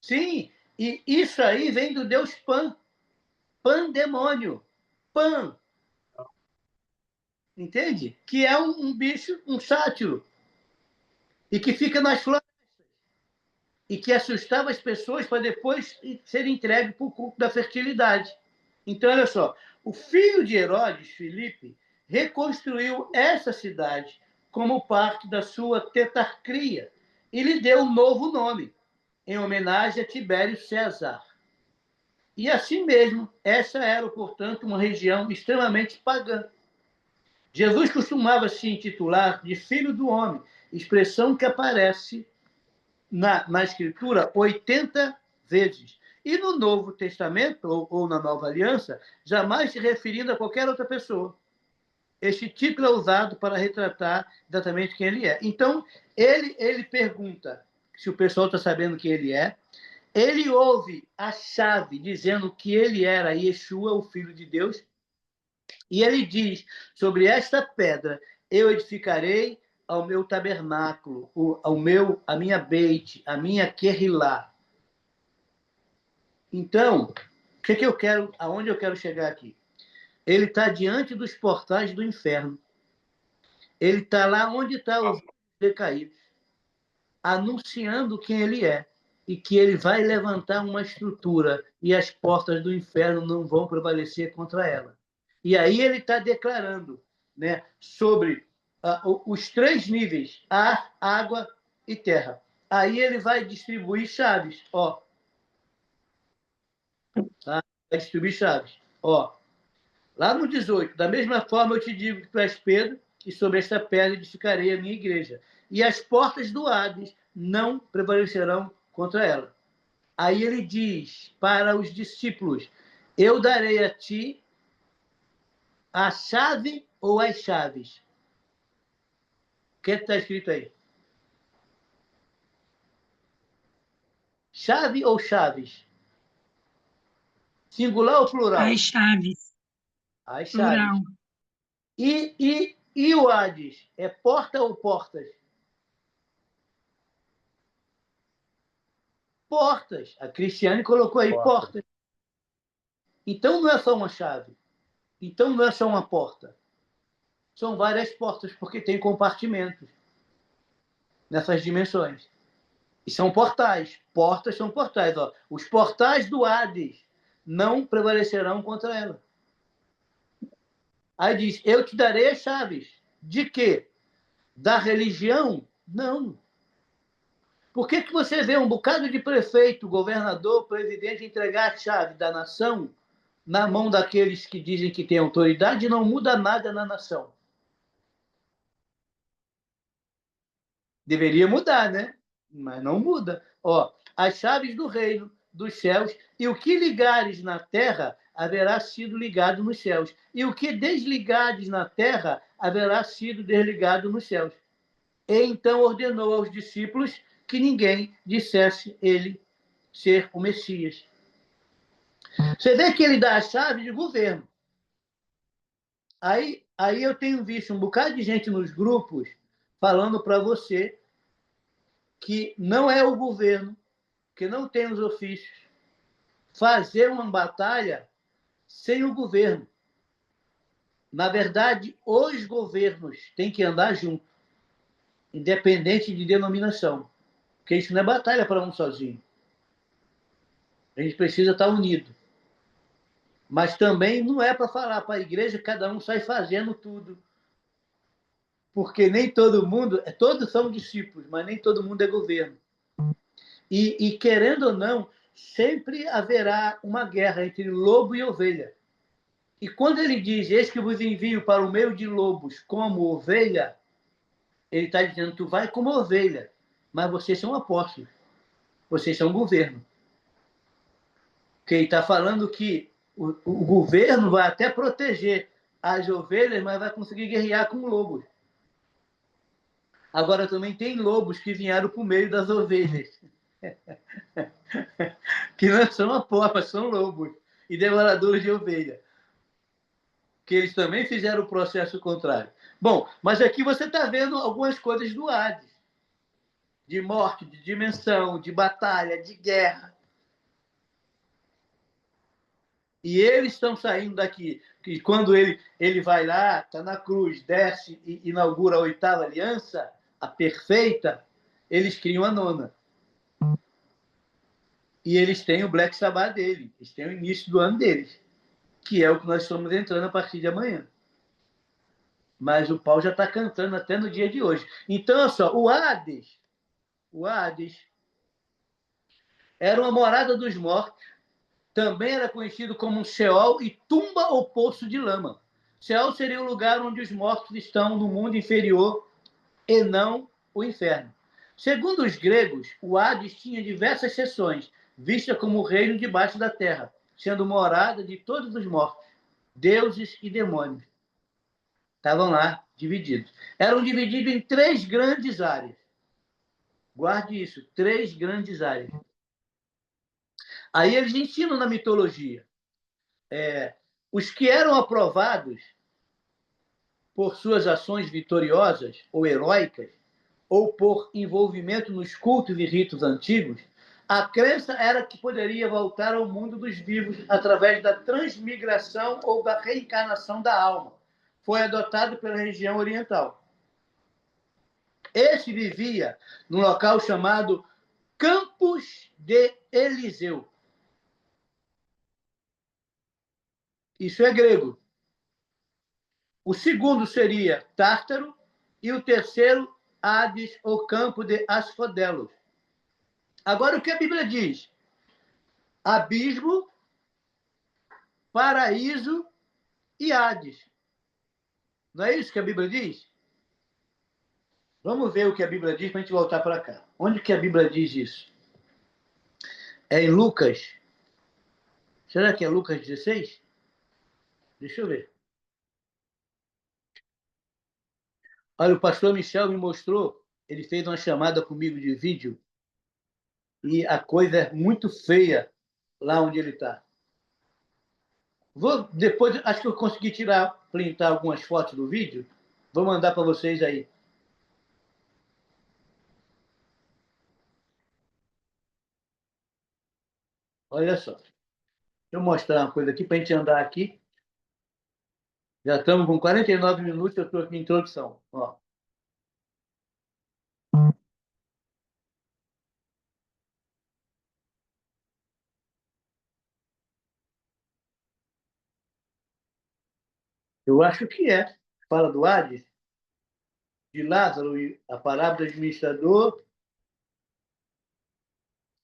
Sim, e isso aí vem do deus Pan, pandemônio, Pan. Entende? Que é um bicho, um sátiro, e que fica nas florestas, e que assustava as pessoas para depois ser entregue para o culto da fertilidade. Então, olha só, o filho de Herodes, Filipe, reconstruiu essa cidade como parte da sua tetrarquia e lhe deu um novo nome, em homenagem a Tibério César. E assim mesmo, essa era, portanto, uma região extremamente pagã. Jesus costumava se intitular de Filho do Homem, expressão que aparece na Escritura 80 vezes. E no Novo Testamento, ou na Nova Aliança, jamais se referindo a qualquer outra pessoa. Este título é usado para retratar exatamente quem ele é. Então, ele pergunta se o pessoal está sabendo quem ele é. Ele ouve a chave dizendo que ele era Yeshua, o Filho de Deus. E ele diz, sobre esta pedra eu edificarei ao meu tabernáculo, a minha beit, a minha querrilá. Então, o que eu quero, aonde eu quero chegar aqui? Ele está diante dos portais do inferno. Ele está lá onde está os decaídos, anunciando quem ele é e que ele vai levantar uma estrutura e as portas do inferno não vão prevalecer contra ela. E aí ele está declarando, né, sobre os 3 níveis, ar, água e terra. Aí ele vai distribuir chaves. Tá? Vai distribuir chaves. Lá no 18, da mesma forma eu te digo que tu és Pedro, e sobre esta pedra edificarei a minha igreja. E as portas do Hades não prevalecerão contra ela. Aí ele diz para os discípulos, eu darei a ti a chave ou as chaves. O que está escrito aí? Chave ou chaves? Singular ou plural? As chaves. As Plural. chaves. E o Hades? É porta ou portas? Portas. A Cristiane colocou aí portas. Então não é só uma chave. Então não é só uma porta. São várias portas, porque tem compartimentos nessas dimensões. E são portais. Portas são portais. Ó. Os portais do Hades não prevalecerão contra ela. Aí diz, eu te darei as chaves. De quê? Da religião? Não. Por que você vê um bocado de prefeito, governador, presidente entregar a chave da nação na mão daqueles que dizem que têm autoridade e não muda nada na nação? Deveria mudar, né? Mas não muda. Ó, as chaves do reino, dos céus, e o que ligares na terra haverá sido ligado nos céus, e o que desligares na terra haverá sido desligado nos céus. E então ordenou aos discípulos que ninguém dissesse ele ser o Messias. Você vê que ele dá a chave de governo. Aí eu tenho visto um bocado de gente nos grupos falando para você que não é o governo, que não tem os ofícios, fazer uma batalha sem o governo. Na verdade, os governos têm que andar juntos, independente de denominação, porque isso não é batalha para um sozinho. A gente precisa estar unido. Mas também não é para falar para a igreja que cada um sai fazendo tudo. Porque nem todo mundo, todos são discípulos, mas nem todo mundo é governo. E querendo ou não, sempre haverá uma guerra entre lobo e ovelha. E quando ele diz, eis que vos envio para o meio de lobos como ovelha, ele está dizendo, tu vai como ovelha, mas vocês são apóstolos, vocês são governo. Porque ele está falando que o governo vai até proteger as ovelhas, mas vai conseguir guerrear com lobos. Agora também tem lobos que vieram para o meio das ovelhas. Que não são apóstolos, são lobos e devoradores de ovelha. Que eles também fizeram o processo contrário. Bom, mas aqui você está vendo algumas coisas do Hades. De morte, de dimensão, de batalha, de guerra. E eles estão saindo daqui. Que quando ele vai lá, está na cruz, desce e inaugura a 8ª aliança, a perfeita, eles criam a 9ª. E eles têm o Black Sabbath dele, eles têm o início do ano deles, que é o que nós estamos entrando a partir de amanhã. Mas o pau já está cantando até no dia de hoje. Então, olha só, o Hades era uma morada dos mortos, também era conhecido como Sheol e tumba ou poço de lama. Sheol seria o lugar onde os mortos estão no mundo inferior e não o inferno. Segundo os gregos, o Hades tinha diversas seções, vista como o reino debaixo da terra, sendo morada de todos os mortos, deuses e demônios. Estavam lá divididos. Eram divididos em 3 grandes áreas. Guarde isso, 3 grandes áreas. Aí eles ensinam na mitologia. Os que eram aprovados por suas ações vitoriosas ou heróicas, ou por envolvimento nos cultos e ritos antigos, a crença era que poderia voltar ao mundo dos vivos através da transmigração ou da reencarnação da alma. Foi adotado pela região oriental. Este vivia num local chamado Campos de Eliseu. Isso é grego. O segundo seria Tártaro e o terceiro, Hades, ou campo de Asfodelos. Agora, o que a Bíblia diz? Abismo, paraíso e Hades. Não é isso que a Bíblia diz? Vamos ver o que a Bíblia diz para a gente voltar para cá. Onde que a Bíblia diz isso? É em Lucas. Será que é Lucas 16? Deixa eu ver. Olha, o pastor Michel me mostrou, ele fez uma chamada comigo de vídeo e a coisa é muito feia lá onde ele está. Depois, acho que eu consegui printar algumas fotos do vídeo. Vou mandar para vocês aí. Olha só. Deixa eu mostrar uma coisa aqui para a gente andar aqui. Já estamos com 49 minutos, eu estou aqui em introdução. Ó. Eu acho que é. Fala do Hades, de Lázaro e a parábola do administrador.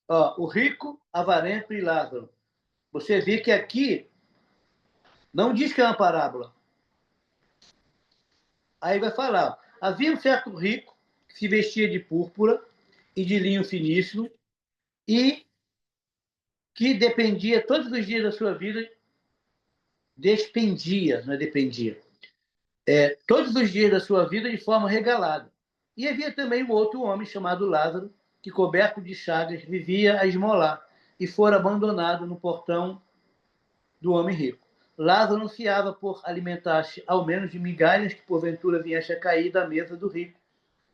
Ó, o rico, avarento e Lázaro. Você vê que aqui não diz que é uma parábola. Aí vai falar: havia um certo rico que se vestia de púrpura e de linho finíssimo e que dependia todos os dias da sua vida, despendia, não é dependia, todos os dias da sua vida de forma regalada. E havia também um outro homem chamado Lázaro, que, coberto de chagas, vivia a esmolar e fora abandonado no portão do homem rico. Lázaro ansiava por alimentar-se ao menos de migalhas que porventura viesse a cair da mesa do rico,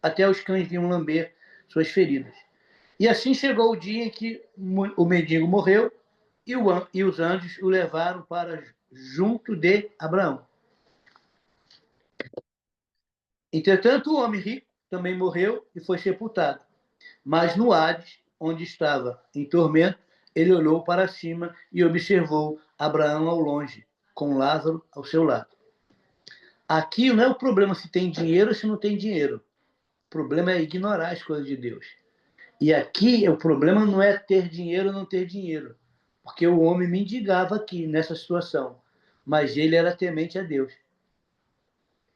até os cães vinham lamber suas feridas. E assim chegou o dia em que o mendigo morreu e os anjos o levaram para junto de Abraão. Entretanto, o homem rico também morreu e foi sepultado. Mas no Hades, onde estava em tormento, ele olhou para cima e observou Abraão ao longe, com Lázaro ao seu lado. Aqui não é o problema se tem dinheiro ou se não tem dinheiro. O problema é ignorar as coisas de Deus. E aqui o problema não é ter dinheiro ou não ter dinheiro, porque o homem mendigava aqui nessa situação, mas ele era temente a Deus.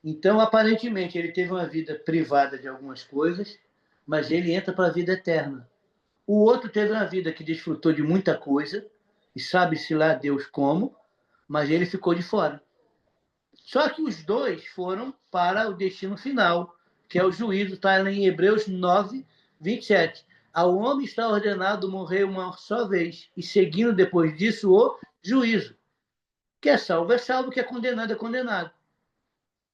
Então, aparentemente, ele teve uma vida privada de algumas coisas, mas ele entra para a vida eterna. O outro teve uma vida que desfrutou de muita coisa, e sabe-se lá Deus como, mas ele ficou de fora. Só que os dois foram para o destino final, que é o juízo, está em Hebreus 9, 27. Ao homem está ordenado morrer uma só vez, e seguindo depois disso o juízo. Que é salvo, que é condenado, é condenado.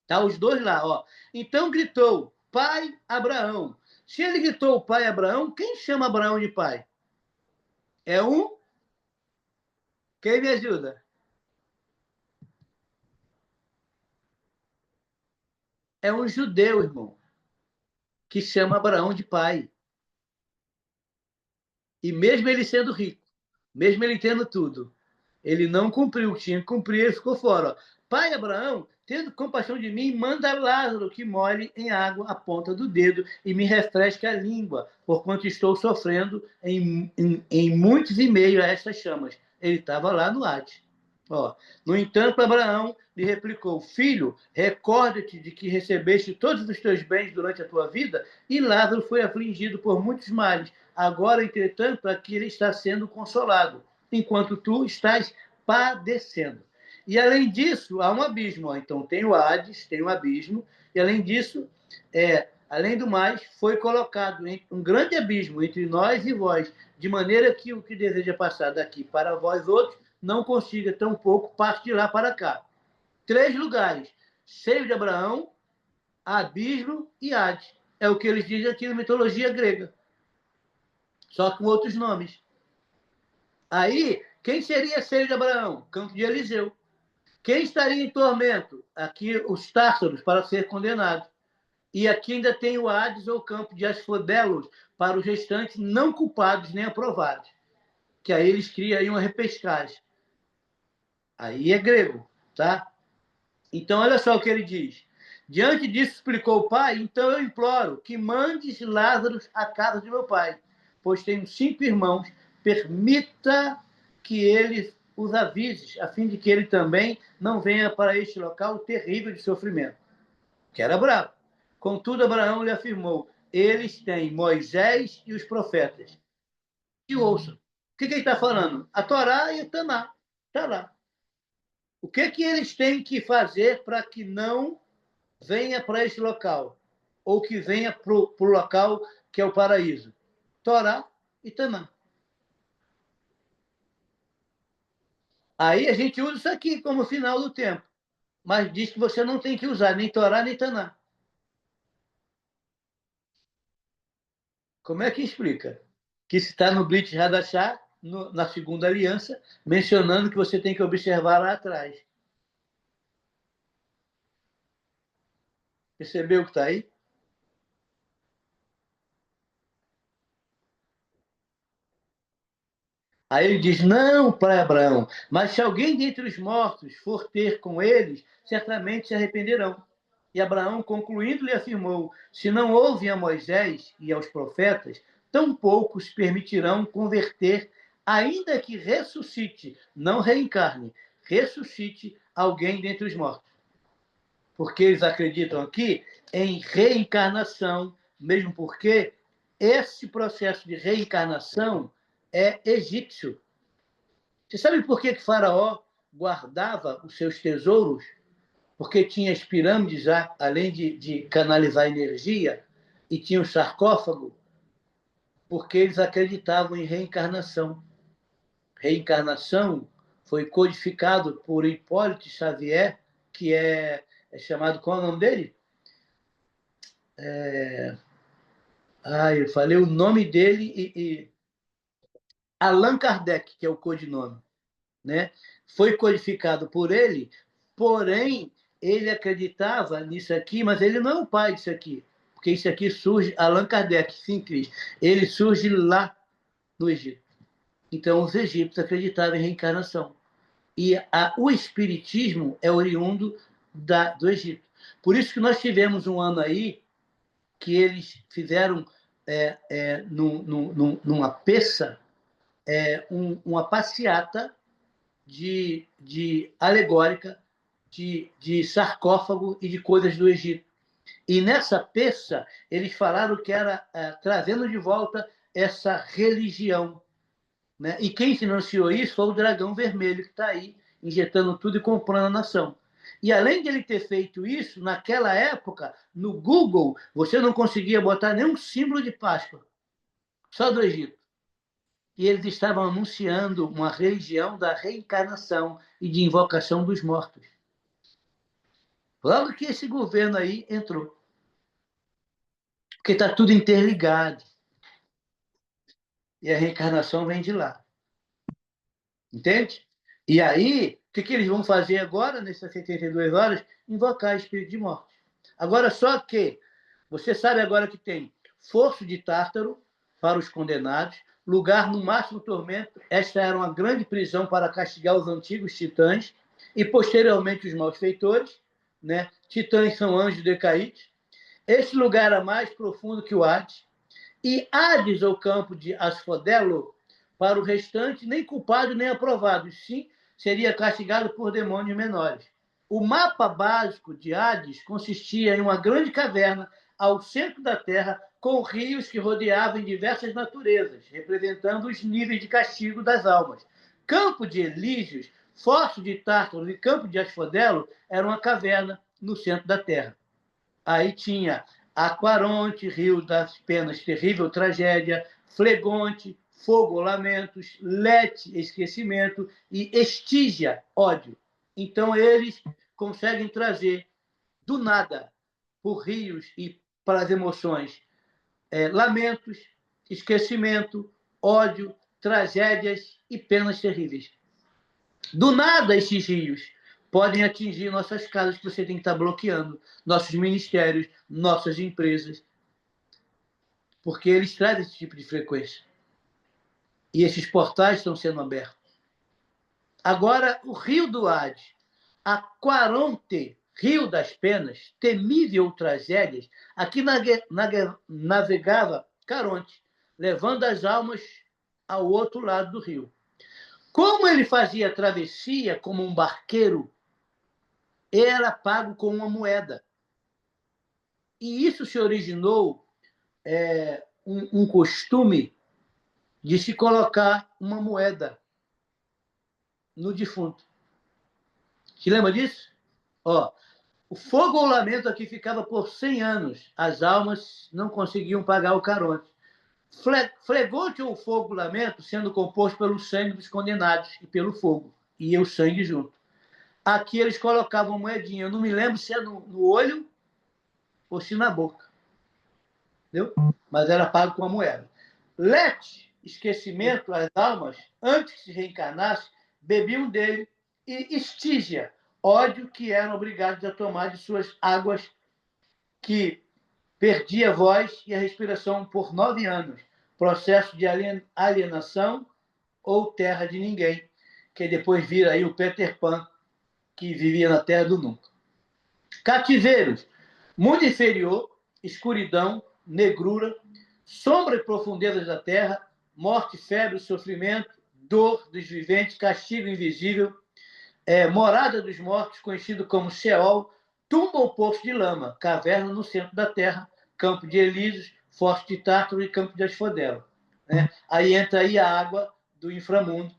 Tá os dois lá, ó. Então gritou, pai Abraão. Se ele gritou pai Abraão, quem chama Abraão de pai? É um? Quem me ajuda? É um judeu, irmão, que chama Abraão de pai. E mesmo ele sendo rico, mesmo ele tendo tudo, ele não cumpriu o que tinha que cumprir, ele ficou fora. Ó. Pai Abraão, tendo compaixão de mim, manda Lázaro que molhe em água a ponta do dedo e me refresque a língua, porquanto estou sofrendo em muitos e meio a estas chamas. Ele estava lá no Hades. Ó. No entanto, Abraão lhe replicou: filho, recorda-te de que recebeste todos os teus bens durante a tua vida, e Lázaro foi afligido por muitos males. Agora, entretanto, aqui ele está sendo consolado, enquanto tu estás padecendo. E, além disso, há um abismo. Ó. Então, tem o Hades, tem o abismo, e, além disso, além do mais, foi colocado um grande abismo entre nós e vós, de maneira que o que deseja passar daqui para vós outros não consiga, tampouco, parte de lá para cá. 3 lugares: seio de Abraão, abismo e Hades. É o que eles dizem aqui na mitologia grega, só com outros nomes. Aí, quem seria seio de Abraão? Campo de Eliseu. Quem estaria em tormento? Aqui, os Tártaros, para ser condenado. E aqui ainda tem o Hades, ou campo de Asfodelos, para os restantes não culpados nem aprovados. Que aí eles criam aí uma repescagem. Aí é grego, tá? Então, olha só o que ele diz. Diante disso, explicou o pai, então eu imploro que mandes Lázaro à casa de meu pai, pois tenho 5 irmãos, permita que ele os avises, a fim de que ele também não venha para este local terrível de sofrimento. Que era bravo. Contudo, Abraão lhe afirmou: eles têm Moisés e os profetas. E ouçam. O que ele está falando? A Torá e o Taná. Está lá. O que eles têm que fazer para que não venha para esse local? Ou que venha para o local que é o paraíso? Torá e Taná. Aí a gente usa isso aqui como final do tempo. Mas diz que você não tem que usar nem Torá nem Taná. Como é que explica? Que se está no Brit Hadashah, na segunda aliança, mencionando que você tem que observar lá atrás. Percebeu o que está aí? Aí ele diz, não, para Abraão, mas se alguém dentre os mortos for ter com eles, certamente se arrependerão. E Abraão, concluindo, lhe afirmou, se não houve a Moisés e aos profetas, tão poucos permitirão converter, ainda que ressuscite, não reencarne, ressuscite alguém dentre os mortos. Porque eles acreditam aqui em reencarnação, mesmo porque esse processo de reencarnação é egípcio. Você sabe por que Faraó guardava os seus tesouros? Porque tinha as pirâmides, além de canalizar energia, e tinha o sarcófago, porque eles acreditavam em reencarnação. Reencarnação foi codificado por Hipólito Xavier, que é chamado, qual é o nome dele? Eu falei o nome dele Allan Kardec, que é o codinome, né? Foi codificado por ele, porém, ele acreditava nisso aqui, mas ele não é o pai disso aqui, porque isso aqui surge, Allan Kardec, sim, Cris, ele surge lá no Egito. Então, os egípcios acreditavam em reencarnação. E o espiritismo é oriundo do Egito. Por isso que nós tivemos um ano aí que eles fizeram numa peça uma passeata de alegórica de sarcófago e de coisas do Egito. E nessa peça eles falaram que era trazendo de volta essa religião, né? E quem financiou isso foi o Dragão Vermelho, que está aí injetando tudo e comprando a nação. E além de ele ter feito isso, naquela época, no Google, você não conseguia botar nenhum símbolo de Páscoa, só do Egito. E eles estavam anunciando uma religião da reencarnação e de invocação dos mortos. Logo que esse governo aí entrou. Porque está tudo interligado. E a reencarnação vem de lá. Entende? E aí, o que eles vão fazer agora, nessas 72 horas? Invocar espírito de morte. Agora, só que você sabe agora que tem fosso de Tártaro para os condenados, lugar no máximo tormento. Esta era uma grande prisão para castigar os antigos titãs e, posteriormente, os malfeitores. Né? Titãs são anjos decaídos. Este lugar era mais profundo que o Hades. E Hades, ou campo de Asfodelo, para o restante, nem culpado nem aprovado, sim, seria castigado por demônios menores. O mapa básico de Hades consistia em uma grande caverna ao centro da Terra, com rios que rodeavam diversas naturezas, representando os níveis de castigo das almas. Campo de Elísios, Fosso de Tártaro e Campo de Asfodelo era uma caverna no centro da Terra. Aí tinha Aquaronte, Rio das Penas, terrível tragédia, Flegonte, fogo, lamentos, Lete, esquecimento, e Estígia, ódio. Então, eles conseguem trazer do nada, por rios e para as emoções, lamentos, esquecimento, ódio, tragédias e penas terríveis. Do nada, esses rios podem atingir nossas casas, que você tem que estar bloqueando, nossos ministérios, nossas empresas, porque eles trazem esse tipo de frequência. E esses portais estão sendo abertos. Agora, o rio do Hades, Aquaronte, rio das penas, temível tragédias, aqui navegava Caronte, levando as almas ao outro lado do rio. Como ele fazia a travessia como um barqueiro, era pago com uma moeda. E isso se originou um costume de se colocar uma moeda no defunto. Se lembra disso? O fogo ou lamento aqui ficava por 100 anos. As almas não conseguiam pagar o Caronte. Flegonte ou fogo lamento sendo composto pelo sangue dos condenados e pelo fogo. E o sangue junto. Aqui eles colocavam moedinha. Eu não me lembro se é no olho ou se na boca. Entendeu? Mas era pago com a moeda. Lete, esquecimento, as almas, antes que se reencarnasse, bebiam dele, e estígia, ódio que eram obrigados a tomar de suas águas, que perdia a voz e a respiração por 9 anos, processo de alienação ou terra de ninguém, que depois vira aí o Peter Pan, que vivia na terra do nunca. Cativeiros, mundo inferior, escuridão, negrura, sombra e profundezas da terra, morte, febre, sofrimento, dor dos viventes, castigo invisível, morada dos mortos, conhecido como Sheol, tumba ou poço de lama, caverna no centro da terra, campo de Elísios, fosso de Tártaro e campo de Asfodelo. Né? Aí entra aí a água do inframundo,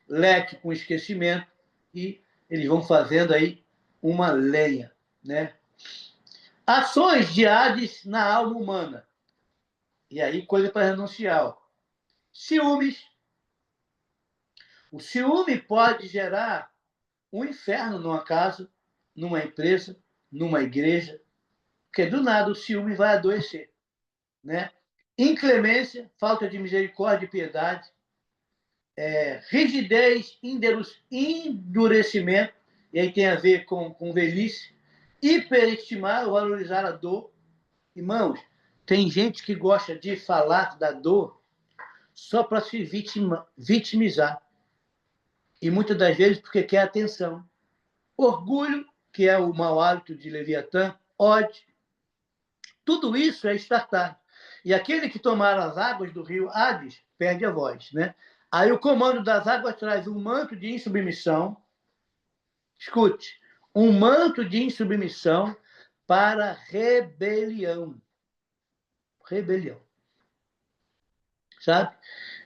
leque com esquecimento, e eles vão fazendo aí uma lenha. Né? Ações de Hades na alma humana. E aí, coisa para renunciar. Ciúmes. O ciúme pode gerar um inferno numa casa, numa empresa, numa igreja, porque do nada o ciúme vai adoecer. Né? Inclemência, falta de misericórdia e piedade, rigidez, endurecimento, e aí tem a ver com velhice, hiperestimar ou valorizar a dor. Irmãos, tem gente que gosta de falar da dor só para se vitimizar. E muitas das vezes porque quer atenção. Orgulho, que é o mau hálito de Leviatã, ódio. Tudo isso é estartado. E aquele que tomar as águas do rio Hades perde a voz. Né? Aí o comando das águas traz um manto de insubmissão. Escute, um manto de insubmissão para rebelião. Rebelião. Sabe?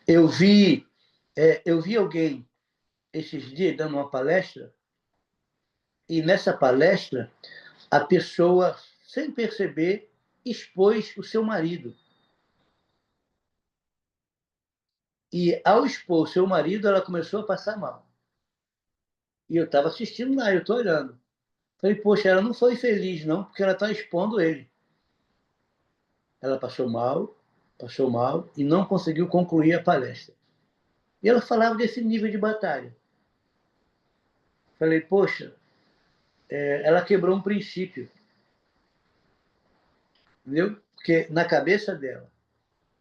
Eu vi alguém esses dias dando uma palestra, e nessa palestra a pessoa, sem perceber, expôs o seu marido. E ao expor o seu marido, ela começou a passar mal. E eu estava assistindo lá, eu estou olhando. Falei, poxa, ela não foi feliz, não, porque ela está expondo ele. Ela passou mal, e não conseguiu concluir a palestra. E ela falava desse nível de batalha. Falei, poxa, ela quebrou um princípio. Entendeu? Porque na cabeça dela,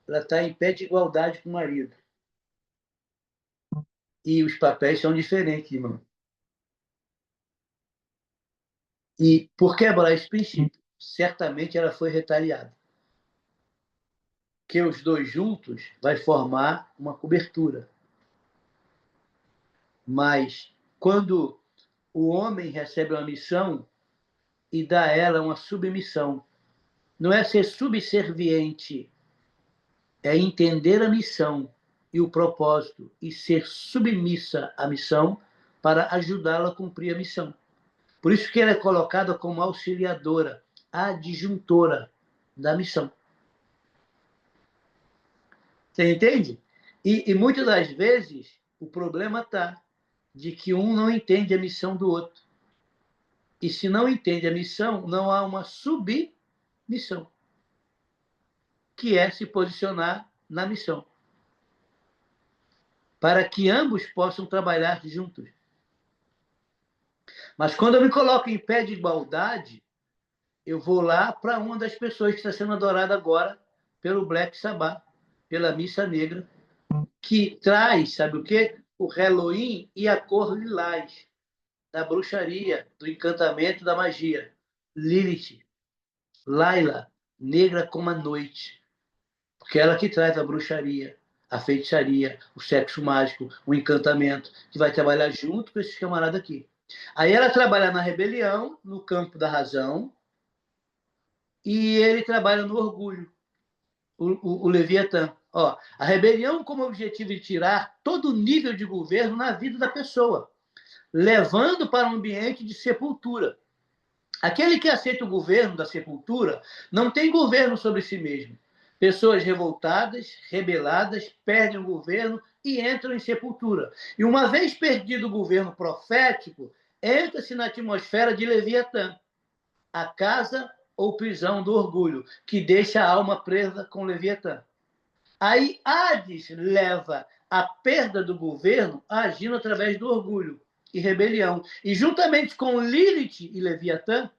ela está em pé de igualdade com o marido. E os papéis são diferentes, irmão. E por quebrar esse princípio, certamente ela foi retaliada. Que os dois juntos vai formar uma cobertura. Mas quando o homem recebe uma missão e dá a ela uma submissão, não é ser subserviente, é entender a missão e o propósito e ser submissa à missão para ajudá-la a cumprir a missão. Por isso que ela é colocada como auxiliadora, adjuntora da missão. Você entende? E muitas das vezes o problema está de que um não entende a missão do outro. E se não entende a missão, não há uma submissão, que é se posicionar na missão, para que ambos possam trabalhar juntos. Mas quando eu me coloco em pé de igualdade, eu vou lá para uma das pessoas que está sendo adorada agora pelo Black Sabbath, pela Missa Negra, que traz, sabe o quê? O Halloween e a cor lilás, da bruxaria, do encantamento, da magia. Lilith, Laila, negra como a noite. Porque ela que traz a bruxaria, a feitiçaria, o sexo mágico, o encantamento, que vai trabalhar junto com esses camaradas aqui. Aí ela trabalha na rebelião, no campo da razão, e ele trabalha no orgulho, o Leviatã. Ó, a rebelião como objetivo de tirar todo o nível de governo na vida da pessoa, levando para um ambiente de sepultura. Aquele que aceita o governo da sepultura não tem governo sobre si mesmo. Pessoas revoltadas, rebeladas, perdem o governo e entram em sepultura. E uma vez perdido o governo profético, entra-se na atmosfera de Leviatã, a casa ou prisão do orgulho, que deixa a alma presa com Leviatã. Aí Hades leva a perda do governo agindo através do orgulho e rebelião. E juntamente com Lilith e Leviatã,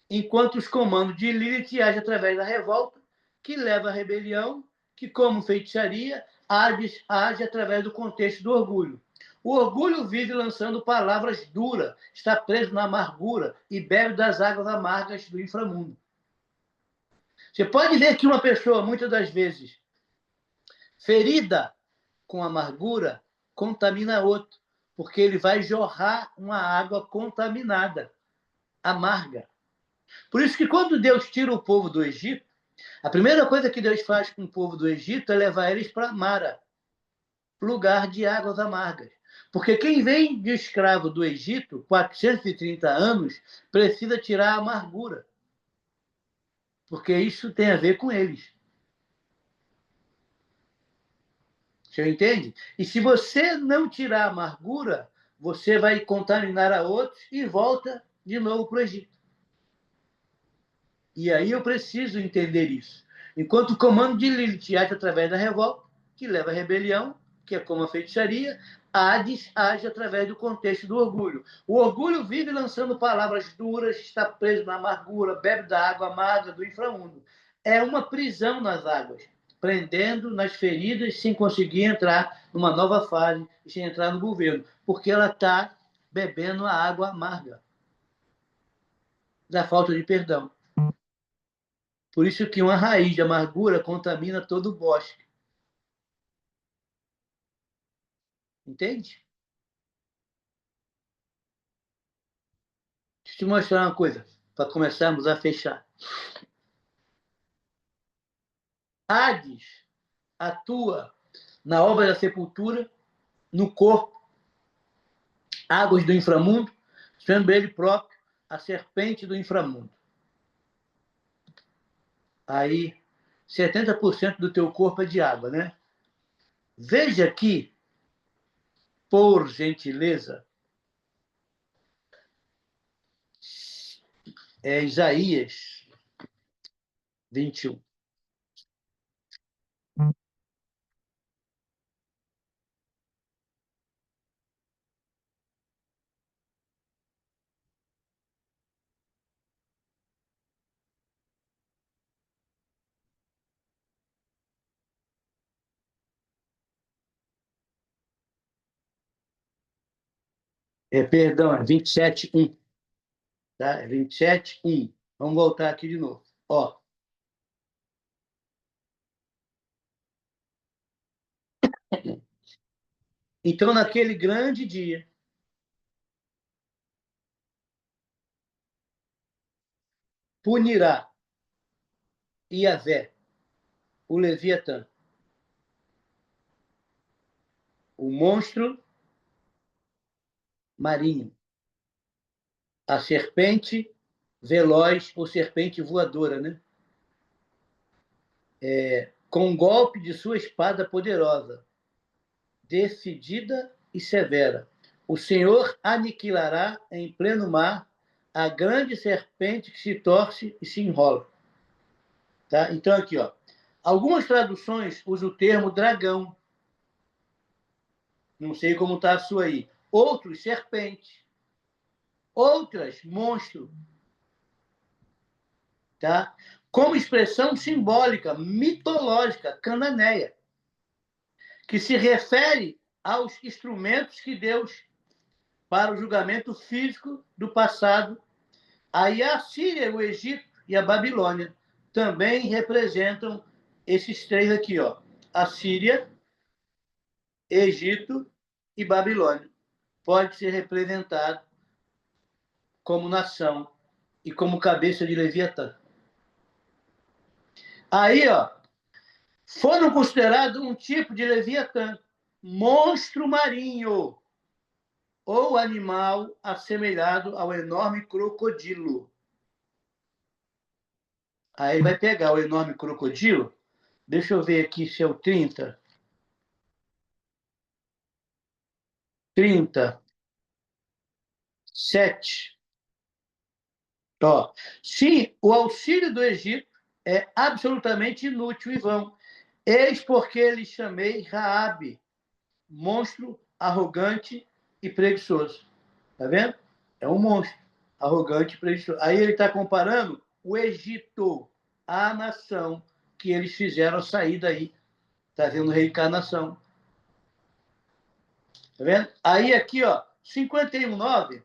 enquanto os comandos de Lilith agem através da revolta, que leva à rebelião, que, como feitiçaria, Hades age através do contexto do orgulho. O orgulho vive lançando palavras duras, está preso na amargura e bebe das águas amargas do inframundo. Você pode ver que uma pessoa, muitas das vezes, ferida com amargura, contamina outro, porque ele vai jorrar uma água contaminada, amarga. Por isso que quando Deus tira o povo do Egito, a primeira coisa que Deus faz com o povo do Egito é levar eles para Mara, lugar de águas amargas. Porque quem vem de escravo do Egito, 430 anos, precisa tirar a amargura. Porque isso tem a ver com eles. Você entende? E se você não tirar a amargura, você vai contaminar a outros e volta de novo para o Egito. E aí eu preciso entender isso. Enquanto o comando de Lilith age através da revolta, que leva à rebelião, que é como a feitiçaria, Hades age através do contexto do orgulho. O orgulho vive lançando palavras duras, está preso na amargura, bebe da água amarga do inframundo. É uma prisão nas águas, prendendo nas feridas sem conseguir entrar numa nova fase, sem entrar no governo, porque ela está bebendo a água amarga da falta de perdão. Por isso que uma raiz de amargura contamina todo o bosque. Entende? Deixa eu te mostrar uma coisa, para começarmos a fechar. Hades atua na obra da sepultura, no corpo, águas do inframundo, sendo ele próprio a serpente do inframundo. Aí, 70% do teu corpo é de água, né? Veja aqui, por gentileza, Isaías 21. Perdão, é 27:1. Tá? 27:1. Vamos voltar aqui de novo. Ó. Então, naquele grande dia, punirá Iavé, o Leviatã, o monstro marinho, a serpente veloz ou serpente voadora, né? Com um golpe de sua espada poderosa, decidida e severa. O Senhor aniquilará em pleno mar a grande serpente que se torce e se enrola. Tá? Então, aqui, ó. Algumas traduções usam o termo dragão. Não sei como está a sua aí. Outros, serpente. Outras, monstro. Tá? Como expressão simbólica, mitológica, cananeia, que se refere aos instrumentos que Deus, para o julgamento físico do passado, aí a Síria, o Egito e a Babilônia também representam esses três aqui, ó. A Síria, Egito e Babilônia. Pode ser representado como nação e como cabeça de Leviatã. Aí, ó, foram considerados um tipo de Leviatã, monstro marinho, ou animal assemelhado ao enorme crocodilo. Aí vai pegar o enorme crocodilo. Deixa eu ver aqui se é o 30. 37. Ó, se o auxílio do Egito é absolutamente inútil e vão, Eis porque lhe chamei Raabe, monstro arrogante e preguiçoso. Tá vendo? É um monstro arrogante e preguiçoso. Aí ele está comparando o Egito, a nação que eles fizeram sair daí, trazendo reencarnação. Tá vendo? Aí aqui, ó, 51:9.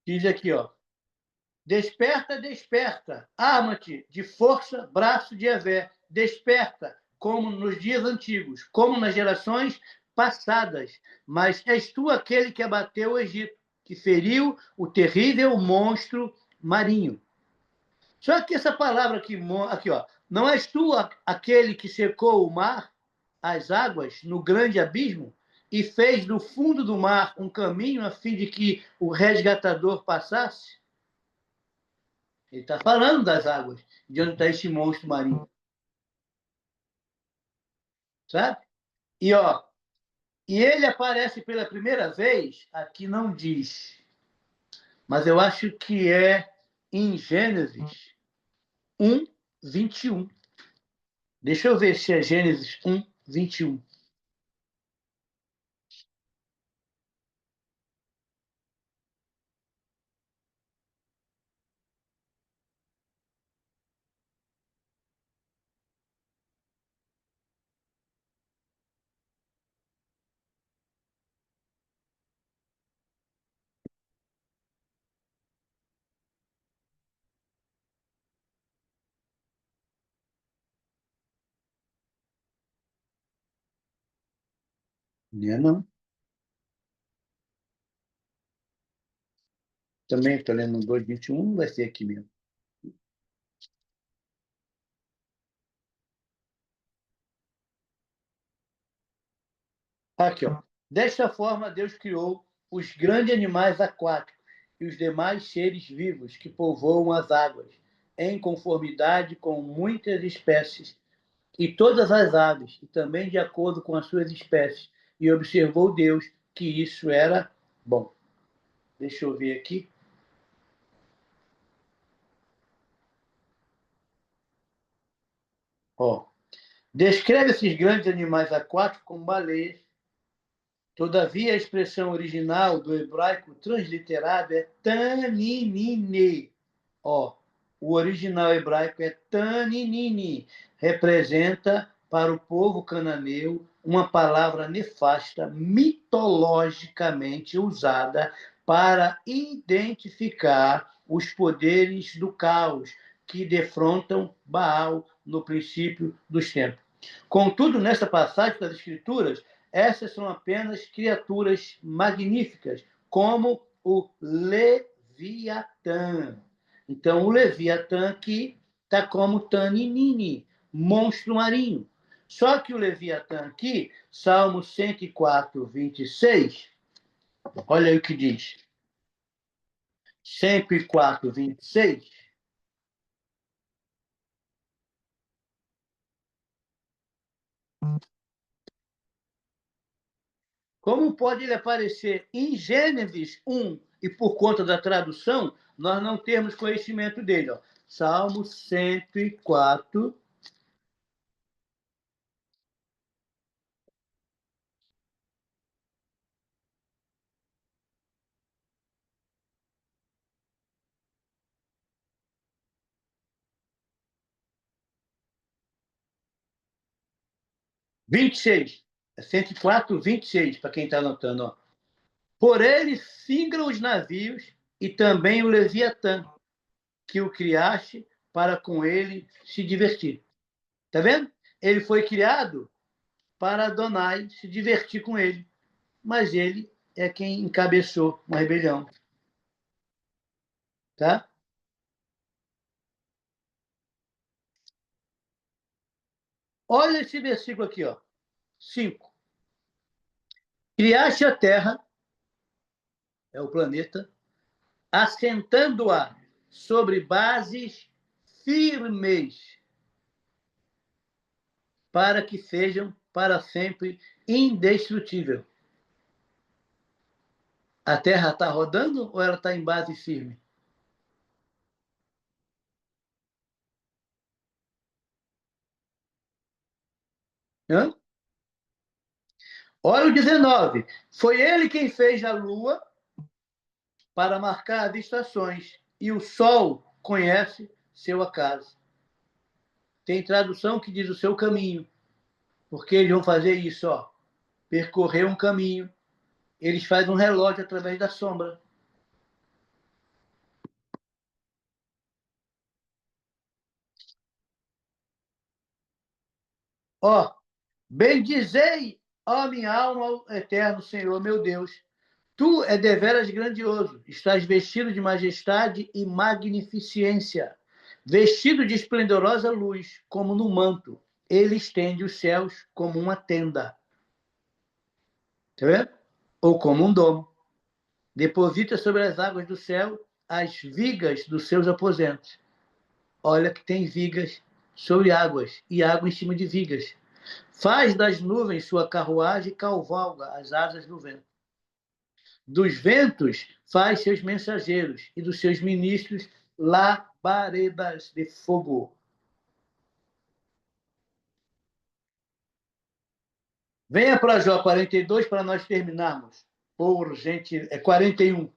Diz aqui, ó. Desperta, desperta, arma-te de força, braço de Yahvé. Desperta, como nos dias antigos, como nas gerações passadas. Mas és tu aquele que abateu o Egito, que feriu o terrível monstro marinho. Só que essa palavra aqui, ó, não és tu aquele que secou o mar, as águas, no grande abismo, e fez do fundo do mar um caminho a fim de que o resgatador passasse? Ele está falando das águas, de onde está esse monstro marinho. Sabe? E, ó, e ele aparece pela primeira vez, aqui não diz, mas eu acho que é em Gênesis 1:21. Deixa eu ver se é Gênesis 1:21. Não é não. Também estou lendo 2:21, vai ser aqui mesmo. Aqui, ó. Desta forma, Deus criou os grandes animais aquáticos e os demais seres vivos que povoam as águas, em conformidade com muitas espécies, e todas as aves, e também de acordo com as suas espécies. E observou Deus que isso era bom. Deixa eu ver aqui. Ó. Descreve esses grandes animais aquáticos como baleias. Todavia, a expressão original do hebraico transliterado é taninine. Ó, o original hebraico é taninini. Representa para o povo cananeu uma palavra nefasta, mitologicamente usada para identificar os poderes do caos que defrontam Baal no princípio dos tempos. Contudo, nesta passagem das Escrituras, essas são apenas criaturas magníficas, como o Leviatã. Então, o Leviatã aqui está como Taninini, monstro marinho. Só que o Leviatã aqui, Salmo 104:26, olha aí o que diz. 104:26. Como pode ele aparecer em Gênesis 1 e por conta da tradução, nós não temos conhecimento dele. Ó. Salmo 104. É 104:26, para quem está anotando. Ó. Por ele singram os navios e também o Leviatã, que o criaste para com ele se divertir. Está vendo? Ele foi criado para Adonai se divertir com ele, mas ele é quem encabeçou uma rebelião. Tá? Olha esse versículo aqui, ó. 5. Criaste a terra, é o planeta, assentando-a sobre bases firmes, para que sejam para sempre indestrutíveis. A Terra está rodando ou ela está em base firme? Hã? Olha o 19. Foi ele quem fez a lua para marcar as estações, e o sol conhece seu acaso. Tem tradução que diz o seu caminho, porque eles vão fazer isso, ó, percorrer um caminho. Eles fazem um relógio através da sombra. Ó, bendizei, ó minha alma, ao eterno Senhor, meu Deus. Tu é deveras grandioso, estás vestido de majestade e magnificência, vestido de esplendorosa luz, como no manto. Ele estende os céus como uma tenda. Tá vendo? Ou como um domo. Deposita sobre as águas do céu as vigas dos seus aposentos. Olha que tem vigas sobre águas e água em cima de vigas. Faz das nuvens sua carruagem e cavalga as asas do vento. Dos ventos faz seus mensageiros e dos seus ministros labaredas de fogo. Venha para Jó 42 para nós terminarmos. Por gente, é 41.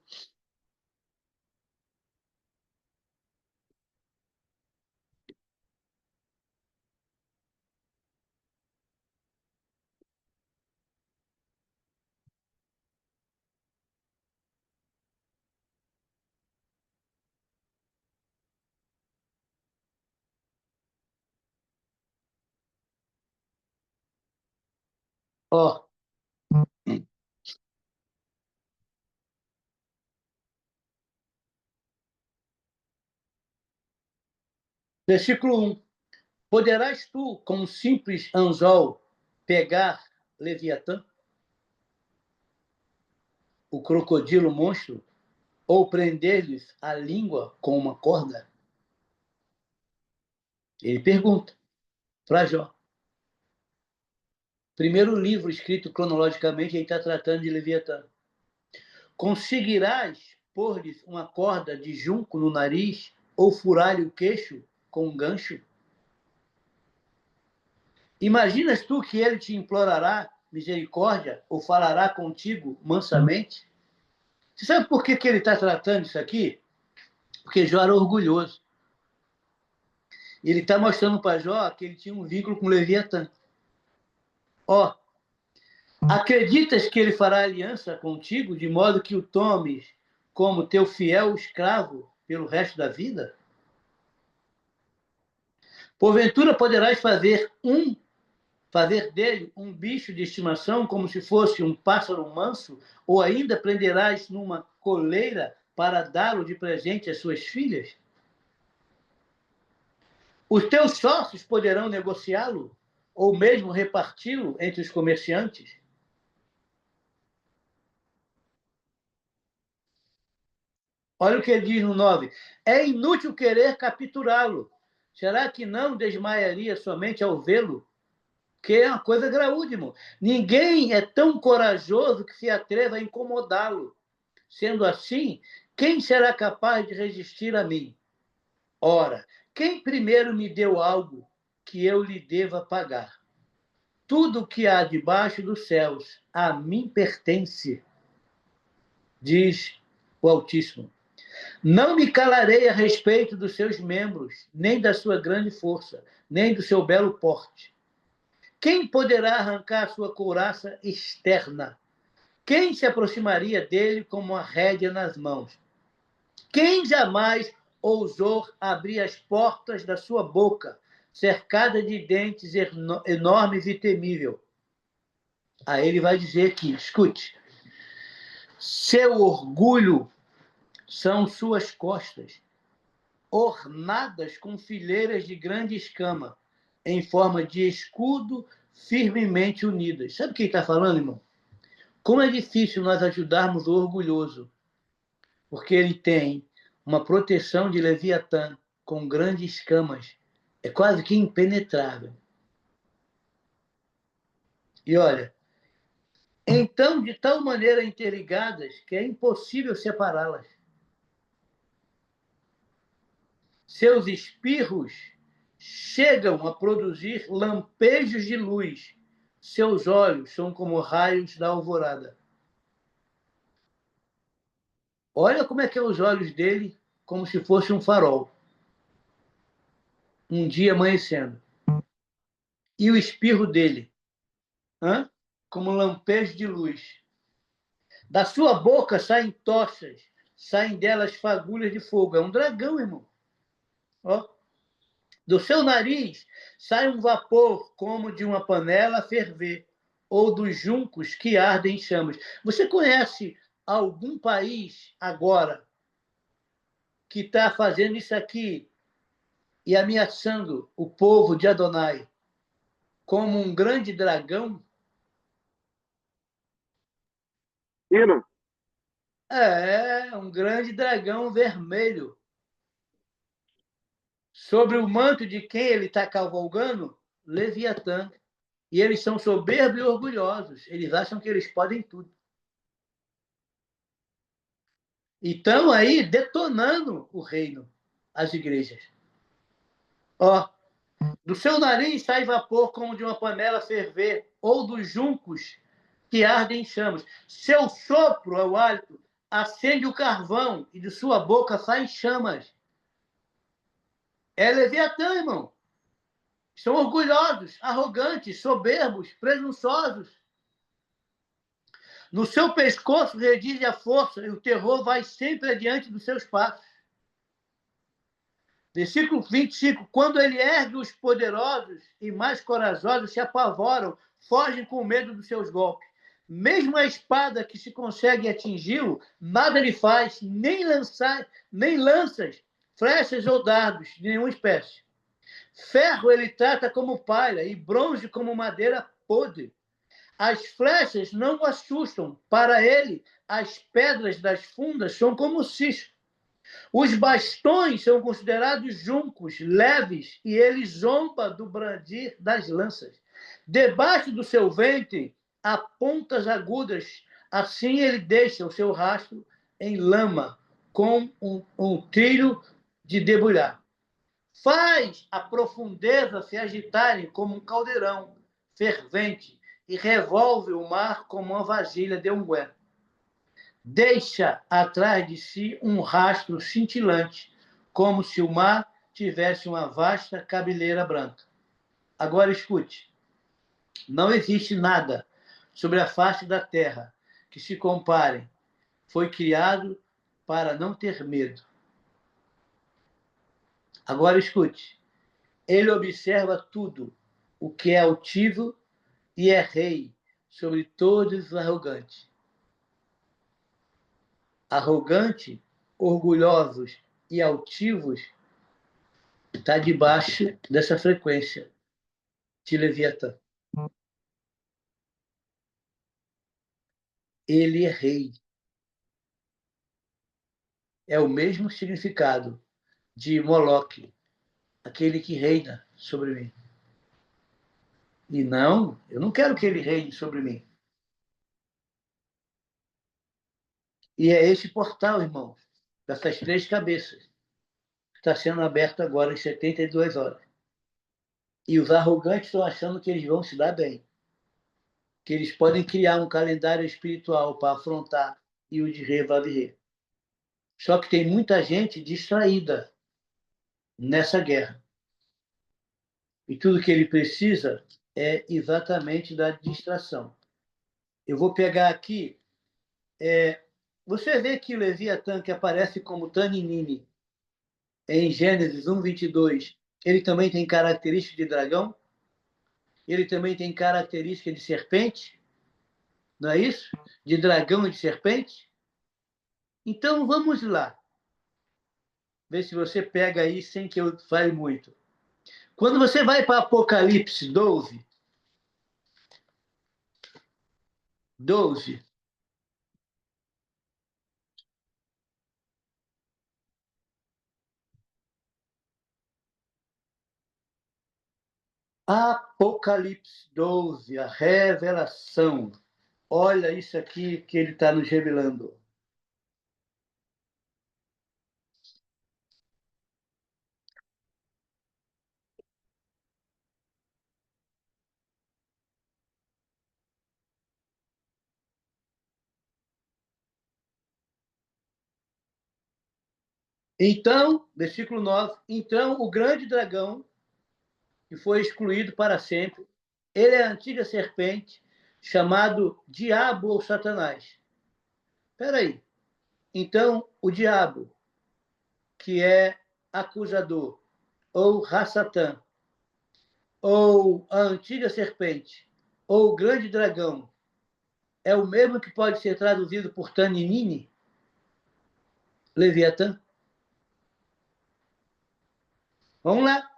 Ó, versículo 1. Poderás tu, com um simples anzol, pegar Leviatã, o crocodilo monstro, ou prender-lhes a língua com uma corda? Ele pergunta para Jó. Primeiro livro escrito cronologicamente, ele está tratando de Leviatã. Conseguirás pôr-lhes uma corda de junco no nariz ou furar-lhe o queixo com um gancho? Imaginas tu que ele te implorará misericórdia ou falará contigo mansamente? Você sabe por que ele está tratando isso aqui? Porque Jó era orgulhoso. Ele está mostrando para Jó que ele tinha um vínculo com Leviatã. Ó, acreditas que ele fará aliança contigo de modo que o tomes como teu fiel escravo pelo resto da vida? Porventura poderás fazer dele um bicho de estimação como se fosse um pássaro manso, ou ainda prenderás numa coleira para dá-lo de presente às suas filhas? Os teus sócios poderão negociá-lo, ou mesmo reparti-lo entre os comerciantes? Olha o que ele diz no 9. É inútil querer capturá-lo. Será que não desmaiaria somente ao vê-lo? Que é uma coisa graúda, irmão. Ninguém é tão corajoso que se atreva a incomodá-lo. Sendo assim, quem será capaz de resistir a mim? Ora, quem primeiro me deu algo que eu lhe deva pagar? Tudo o que há debaixo dos céus a mim pertence, diz o Altíssimo. Não me calarei a respeito dos seus membros, nem da sua grande força, nem do seu belo porte. Quem poderá arrancar sua couraça externa? Quem se aproximaria dele com uma rédea nas mãos? Quem jamais ousou abrir as portas da sua boca, cercada de dentes enormes e temível? Aí ele vai dizer aqui, escute, seu orgulho são suas costas, ornadas com fileiras de grande escama, em forma de escudo firmemente unidas. Sabe o que ele está falando, irmão? Como é difícil nós ajudarmos o orgulhoso, porque ele tem uma proteção de Leviatã com grandes escamas. É quase que impenetrável. E olha, então, de tal maneira interligadas que é impossível separá-las. Seus espirros chegam a produzir lampejos de luz. Seus olhos são como raios da alvorada. Olha como é que é os olhos dele, como se fosse um farol. Um dia amanhecendo. E o espirro dele, como lampejo de luz. Da sua boca saem tochas, saem delas fagulhas de fogo. É um dragão, irmão. Ó. Do seu nariz sai um vapor como de uma panela a ferver, ou dos juncos que ardem em chamas. Você conhece algum país agora que está fazendo isso aqui e ameaçando o povo de Adonai como um grande dragão? Hino. É, um grande dragão vermelho. Sobre o manto de quem ele está cavalgando? Leviatã. E eles são soberbos e orgulhosos. Eles acham que eles podem tudo. E estão aí detonando o reino, as igrejas. Ó, do seu nariz sai vapor como de uma panela ferver, ou dos juncos que ardem em chamas. Seu sopro, é o hálito, acende o carvão, e de sua boca saem chamas. É Leviatã, irmão. São orgulhosos, arrogantes, soberbos, presunçosos. No seu pescoço redige a força, e o terror vai sempre adiante dos seus passos. Versículo 25. Quando ele ergue os poderosos e mais corajosos se apavoram, fogem com medo dos seus golpes. Mesmo a espada que se consegue atingi-lo, nada lhe faz, nem lanças, flechas ou dardos de nenhuma espécie. Ferro ele trata como palha e bronze como madeira podre. As flechas não o assustam. Para ele, as pedras das fundas são como cisco. Os bastões são considerados juncos, leves, e ele zomba do brandir das lanças. Debaixo do seu ventre há pontas agudas, assim ele deixa o seu rastro em lama, com um trilho de debulhar. Faz a profundeza se agitarem como um caldeirão fervente e revolve o mar como uma vasilha de unguento. Deixa atrás de si um rastro cintilante, como se o mar tivesse uma vasta cabeleira branca. Agora escute. Não existe nada sobre a face da terra que se compare. Foi criado para não ter medo. Agora escute. Ele observa tudo o que é altivo e é rei sobre todos os arrogantes. Arrogante, orgulhosos e altivos está debaixo dessa frequência de Leviatã. Ele é rei. É o mesmo significado de Moloque, aquele que reina sobre mim. E não, eu não quero que ele reine sobre mim. E é esse portal, irmãos, dessas três cabeças, que está sendo aberto agora em 72 horas. E os arrogantes estão achando que eles vão se dar bem. Que eles podem criar um calendário espiritual para afrontar e o de rei vai vir. Só que tem muita gente distraída nessa guerra. E tudo que ele precisa é exatamente da distração. Eu vou pegar aqui. Você vê que o Leviatã, que aparece como Taninini, em Gênesis 1, 22, ele também tem característica de dragão? Ele também tem característica de serpente? Não é isso? De dragão e de serpente? Então, vamos lá. Ver se você pega aí sem que eu fale muito. Quando você vai para Apocalipse 12, Apocalipse 12, a revelação. Olha isso aqui que ele está nos revelando. Então, versículo 9, então o grande dragão, que foi excluído para sempre, ele é a antiga serpente, chamado Diabo ou Satanás. Espera aí. Então, o diabo, que é acusador, ou Hassatã, ou a antiga serpente, ou o grande dragão, é o mesmo que pode ser traduzido por Taninini, Leviatã? Vamos lá.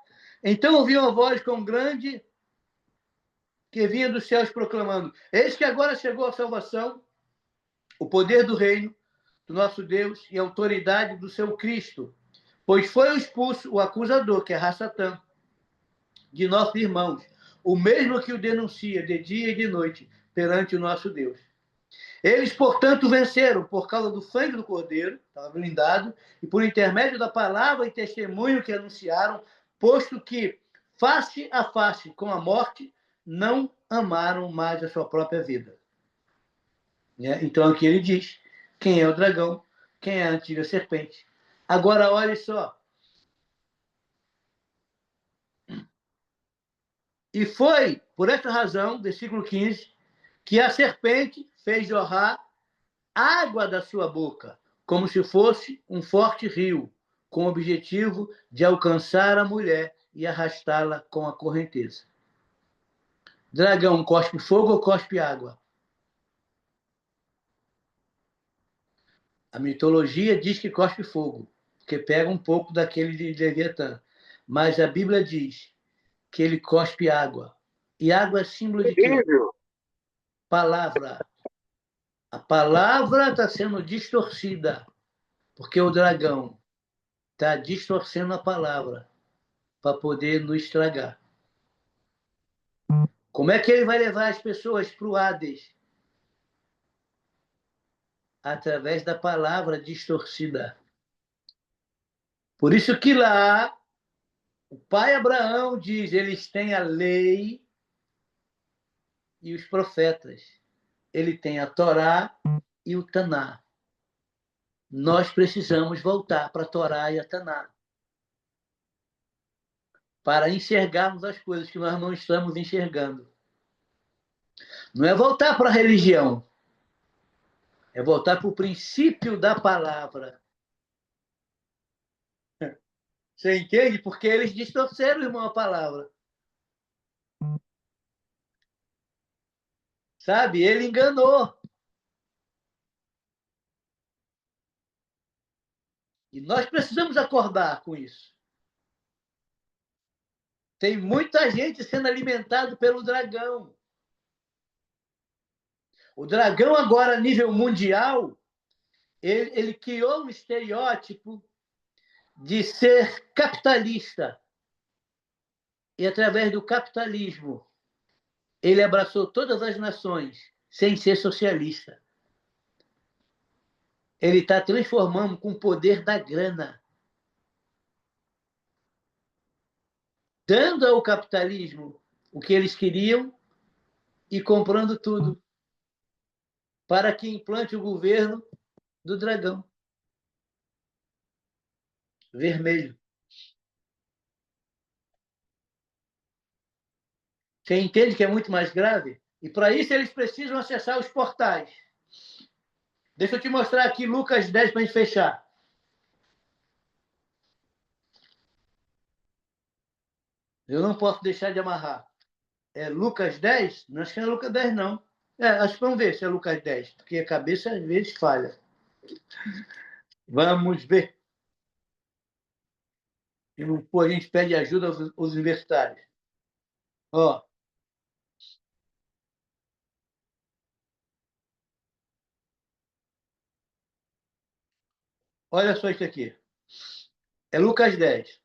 Então ouvi uma voz com grande que vinha dos céus proclamando: eis que agora chegou a salvação, o poder do reino do nosso Deus e a autoridade do seu Cristo, pois foi expulso o acusador, que é Satã, de nossos irmãos, o mesmo que o denuncia de dia e de noite perante o nosso Deus. Eles, portanto, venceram por causa do sangue do Cordeiro, estava blindado, e por intermédio da palavra e testemunho que anunciaram, posto que, face a face com a morte, não amaram mais a sua própria vida. Então, aqui ele diz quem é o dragão, quem é a antiga serpente. Agora, olha só. E foi, por essa razão, versículo 15, que a serpente fez jorrar água da sua boca, como se fosse um forte rio, com o objetivo de alcançar a mulher e arrastá-la com a correnteza. Dragão cospe fogo ou cospe água? A mitologia diz que cospe fogo, porque pega um pouco daquele de Leviatã. Mas a Bíblia diz que ele cospe água. E água é símbolo de quê? Palavra. A palavra está sendo distorcida, porque o dragão está distorcendo a palavra para poder nos estragar. Como é que ele vai levar as pessoas para o Hades? Através da palavra distorcida. Por isso que lá, o pai Abraão diz, eles têm a lei e os profetas. Ele tem a Torá e o Taná. Nós precisamos voltar para a Torá e a Taná, para enxergarmos as coisas que nós não estamos enxergando. Não é voltar para a religião, é voltar para o princípio da palavra. Você entende? Porque eles distorceram, irmão, a palavra. Sabe? Ele enganou. E nós precisamos acordar com isso. Tem muita gente sendo alimentada pelo dragão. O dragão, agora, a nível mundial, ele criou um estereótipo de ser capitalista. E, através do capitalismo, ele abraçou todas as nações, sem ser socialista. Ele está transformando com o poder da grana, dando ao capitalismo o que eles queriam e comprando tudo, para que implante o governo do dragão vermelho. Você entende que é muito mais grave? E para isso eles precisam acessar os portais. Deixa eu te mostrar aqui Lucas 10 para a gente fechar. Eu não posso deixar de amarrar. É Lucas 10? Não acho que não é Lucas 10, não. Acho que vamos ver se é Lucas 10, porque a cabeça às vezes falha. Vamos ver. E a gente pede ajuda aos universitários. Ó. Olha só isso aqui. É Lucas 10.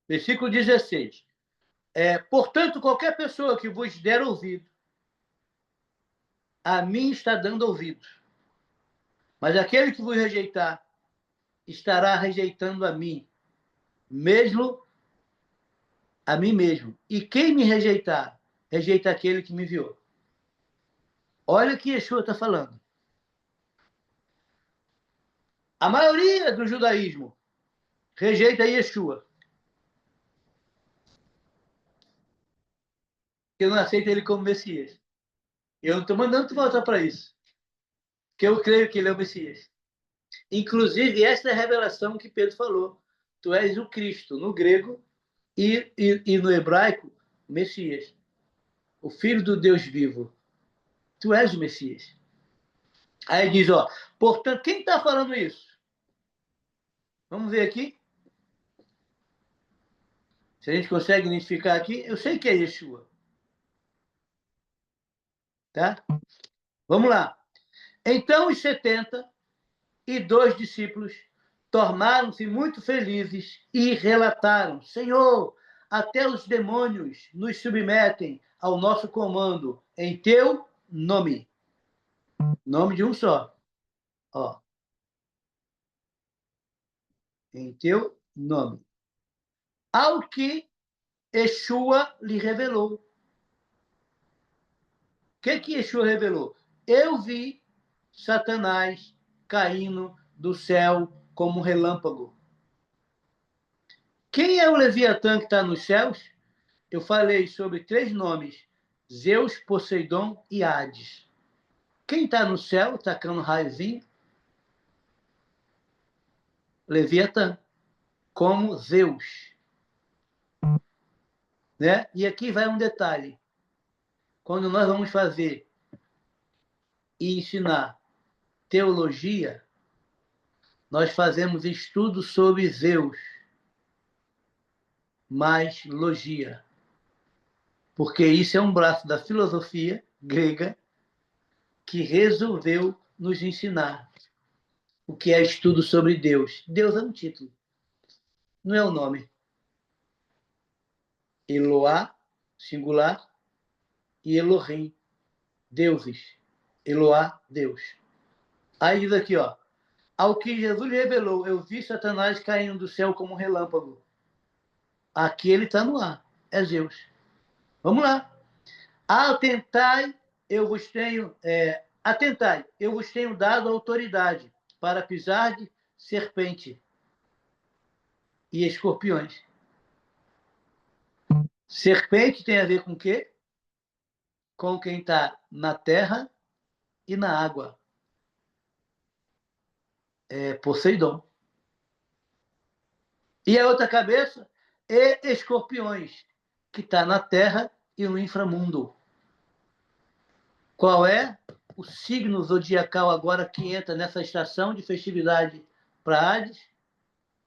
Versículo 16. Portanto, qualquer pessoa que vos der ouvido, a mim está dando ouvidos. Mas aquele que vos rejeitar, estará rejeitando a mim mesmo. E quem me rejeitar, rejeita aquele que me enviou. Olha o que Yeshua está falando. A maioria do judaísmo rejeita Yeshua. Eu não aceito ele como Messias. Eu não estou mandando tu voltar para isso. Porque eu creio que ele é o Messias. Inclusive, essa é a revelação que Pedro falou. Tu és o Cristo, no grego e no hebraico, Messias. O Filho do Deus vivo. Tu és o Messias. Aí diz, portanto, quem está falando isso? Vamos ver aqui. Se a gente consegue identificar aqui, eu sei que é Yeshua. Tá? Vamos lá. Então os 72 discípulos tornaram-se muito felizes e relataram: Senhor, até os demônios nos submetem ao nosso comando em teu nome. Nome de um só. Em teu nome. Ao que Yeshua lhe revelou. O que Yeshua revelou? Eu vi Satanás caindo do céu como um relâmpago. Quem é o Leviatã que está nos céus? Eu falei sobre 3 nomes: Zeus, Poseidon e Hades. Quem está no céu, tacando raiozinho? Leviatã, como Zeus. Né? E aqui vai um detalhe. Quando nós vamos fazer e ensinar teologia, nós fazemos estudo sobre Zeus, mais logia. Porque isso é um braço da filosofia grega que resolveu nos ensinar o que é estudo sobre Deus. Deus é um título, não é o nome. Eloá, singular, e Elohim, deuses. Eloá, Deus. Aí diz aqui, ao que Jesus revelou, eu vi Satanás caindo do céu como um relâmpago. Aqui ele está no ar, é Zeus. Vamos lá. Atentai, eu vos tenho dado autoridade para pisar de serpente e escorpiões. Serpente tem a ver com o quê? Com quem está na terra e na água. Poseidon. E a outra cabeça é escorpiões, que está na terra e no inframundo. Qual é o signo zodiacal agora que entra nessa estação de festividade para Hades?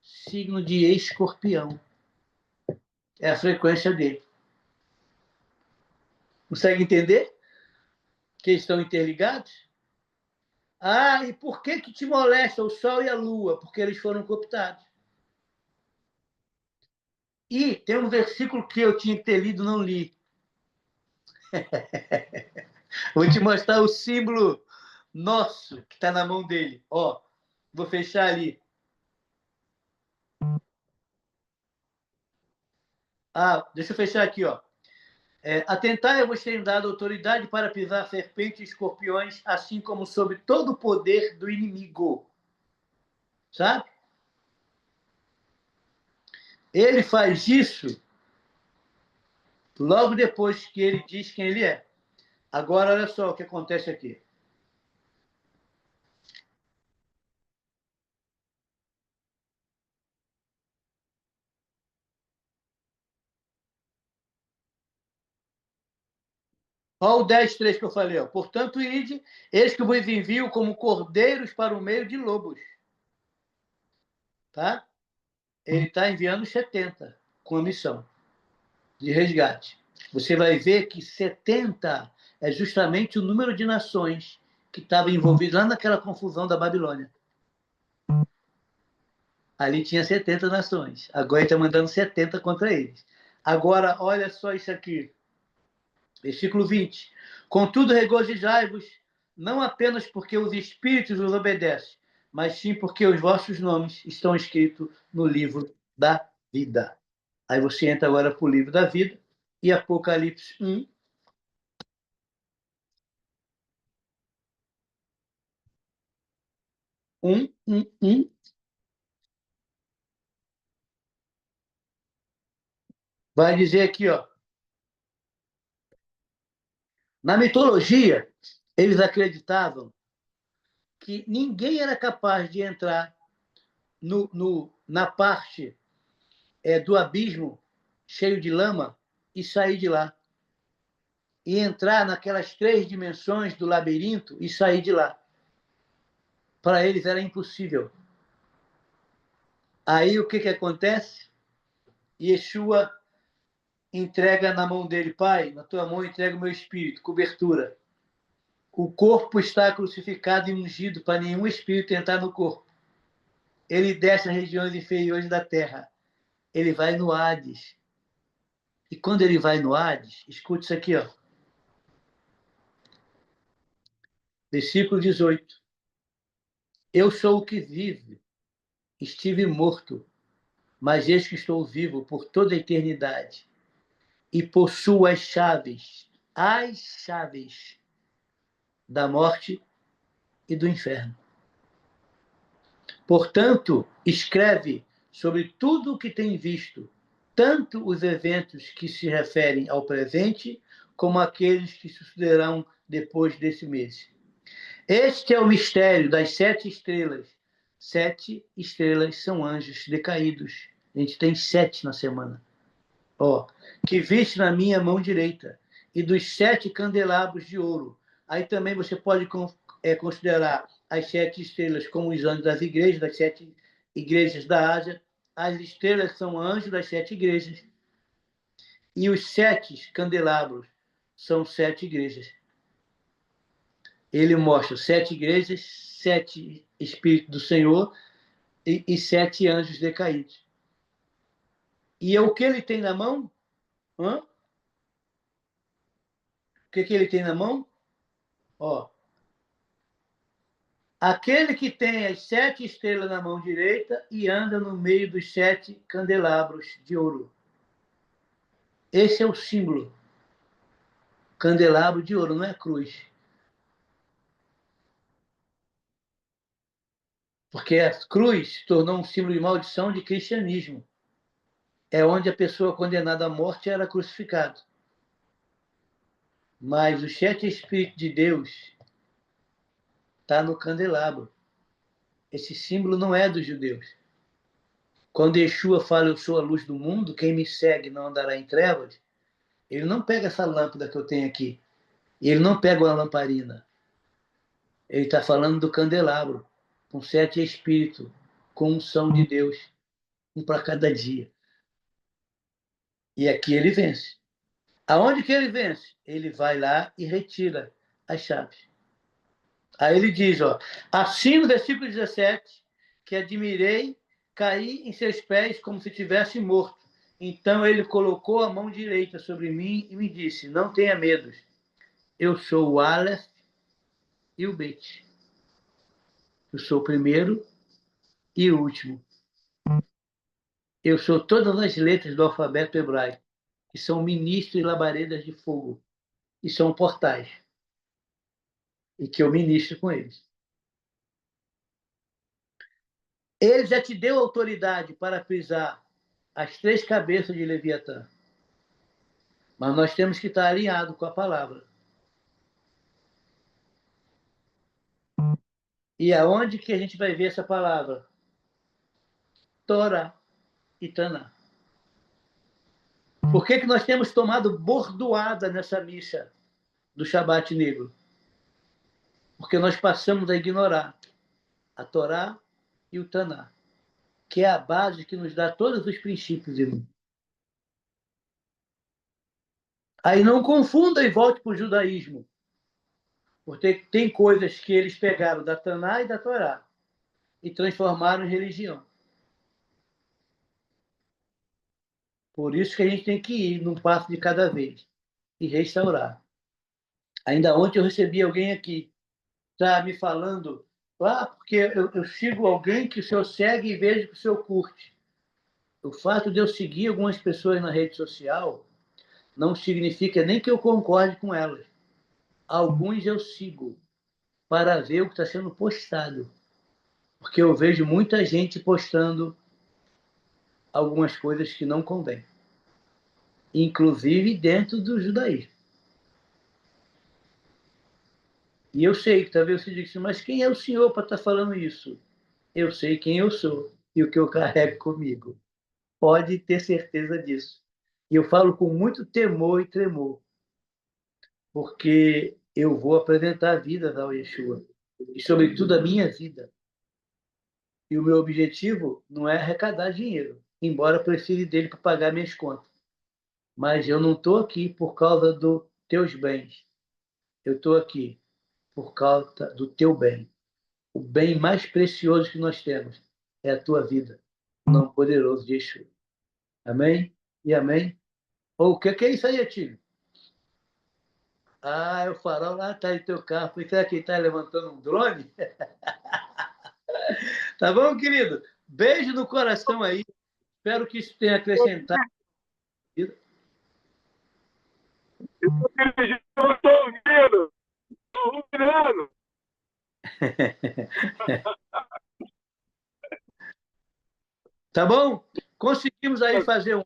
Signo de Escorpião. É a frequência dele. Consegue entender? Que eles estão interligados? E por que te molesta o Sol e a Lua? Porque eles foram cooptados. E tem um versículo que eu tinha que ter lido, não li. Vou te mostrar o símbolo nosso que está na mão dele. Vou fechar ali. Deixa eu fechar aqui. Atentai, eu vos tenho dado autoridade para pisar serpentes e escorpiões, assim como sobre todo o poder do inimigo. Sabe? Ele faz isso logo depois que ele diz quem ele é. Agora, olha só o que acontece aqui. Olha o 10:3 que eu falei. Portanto, ide, eis que vos envio como cordeiros para o meio de lobos. Tá? Ele está enviando 70 com a missão de resgate. Você vai ver que 70 é justamente o número de nações que estavam envolvidas lá naquela confusão da Babilônia. Ali tinha 70 nações. Agora ele está mandando 70 contra eles. Agora, olha só isso aqui. Versículo 20. Contudo, regozijai-vos, não apenas porque os espíritos os obedecem, mas sim porque os vossos nomes estão escritos no livro da vida. Aí você entra agora para o livro da vida e Apocalipse 1. Vai dizer aqui, ó. Na mitologia, eles acreditavam que ninguém era capaz de entrar na parte do abismo cheio de lama e sair de lá. E entrar naquelas 3 dimensões do labirinto e sair de lá. Para eles era impossível. Aí o que acontece? Yeshua entrega na mão dele, Pai, na tua mão entrega o meu espírito, cobertura. O corpo está crucificado e ungido para nenhum espírito entrar no corpo. Ele desce às regiões inferiores da terra. Ele vai no Hades. E quando ele vai no Hades, escute isso aqui, ó. Versículo 18. Eu sou o que vive. Estive morto, mas eis que estou vivo por toda a eternidade. E possuo as chaves da morte e do inferno. Portanto, escreve sobre tudo o que tem visto, tanto os eventos que se referem ao presente, como aqueles que sucederão depois desse mês. Este é o mistério das 7 estrelas. 7 estrelas são anjos decaídos. A gente tem 7 na semana. Que viste na minha mão direita, e dos 7 candelabros de ouro. Aí também você pode considerar as 7 estrelas como os anjos das igrejas, das 7 igrejas da Ásia. As estrelas são anjos das 7 igrejas. E os 7 candelabros são 7 igrejas. Ele mostra 7 igrejas, 7 Espíritos do Senhor e 7 anjos decaídos. E é o que ele tem na mão? O que ele tem na mão? Aquele que tem as 7 estrelas na mão direita e anda no meio dos 7 candelabros de ouro. Esse é o símbolo. Candelabro de ouro, não é cruz. Porque a cruz se tornou um símbolo de maldição de cristianismo. É onde a pessoa condenada à morte era crucificada. Mas os 7 Espíritos de Deus está no candelabro. Esse símbolo não é dos judeus. Quando Yeshua fala, eu sou a luz do mundo, quem me segue não andará em trevas, ele não pega essa lâmpada que eu tenho aqui. Ele não pega uma lamparina. Ele está falando do candelabro, com 7 espíritos, com unção de Deus, um para cada dia. E aqui ele vence. Aonde que ele vence? Ele vai lá e retira as chaves. Aí ele diz, assim no versículo 17, que admirei, caí em seus pés como se tivesse morto. Então ele colocou a mão direita sobre mim e me disse, não tenha medo, eu sou o Aleph e o Bet. Eu sou o primeiro e o último. Eu sou todas as letras do alfabeto hebraico, que são ministros e labaredas de fogo, e são portais, e que eu ministro com eles. Ele já te deu autoridade para pisar as 3 cabeças de Leviatã. Mas nós temos que estar alinhados com a palavra. E aonde que a gente vai ver essa palavra? Torá e Taná. Por que nós temos tomado bordoada nessa missa do Shabat Negro? Porque nós passamos a ignorar a Torá e o Taná, que é a base que nos dá todos os princípios, irmão. Aí não confunda e volte para o judaísmo. Porque tem coisas que eles pegaram da Taná e da Torá e transformaram em religião. Por isso que a gente tem que ir num passo de cada vez e restaurar. Ainda ontem eu recebi alguém aqui, tá me falando, porque eu sigo alguém que o senhor segue e vejo que o senhor curte. O fato de eu seguir algumas pessoas na rede social não significa nem que eu concorde com elas. Alguns eu sigo para ver o que está sendo postado. Porque eu vejo muita gente postando algumas coisas que não convêm. Inclusive dentro do judaísmo. E eu sei que talvez você diga assim, mas quem é o senhor para estar falando isso? Eu sei quem eu sou e o que eu carrego comigo. Pode ter certeza disso. E eu falo com muito temor e tremor, porque eu vou apresentar a vida ao Yeshua, e sobretudo a minha vida. E o meu objetivo não é arrecadar dinheiro, embora eu precise dele para pagar minhas contas. Mas eu não estou aqui por causa dos teus bens. Eu estou aqui por causa do teu bem. O bem mais precioso que nós temos é a tua vida, o nome poderoso de Yeshua. Amém? E amém? Ou o que é isso aí, Atílio? O farol lá está em teu carro. Será que ele está levantando um drone? Tá bom, querido? Beijo no coração aí. Espero que isso tenha acrescentado. Eu estou ouvindo. Estou ouvindo. Tá bom? Conseguimos aí fazer um.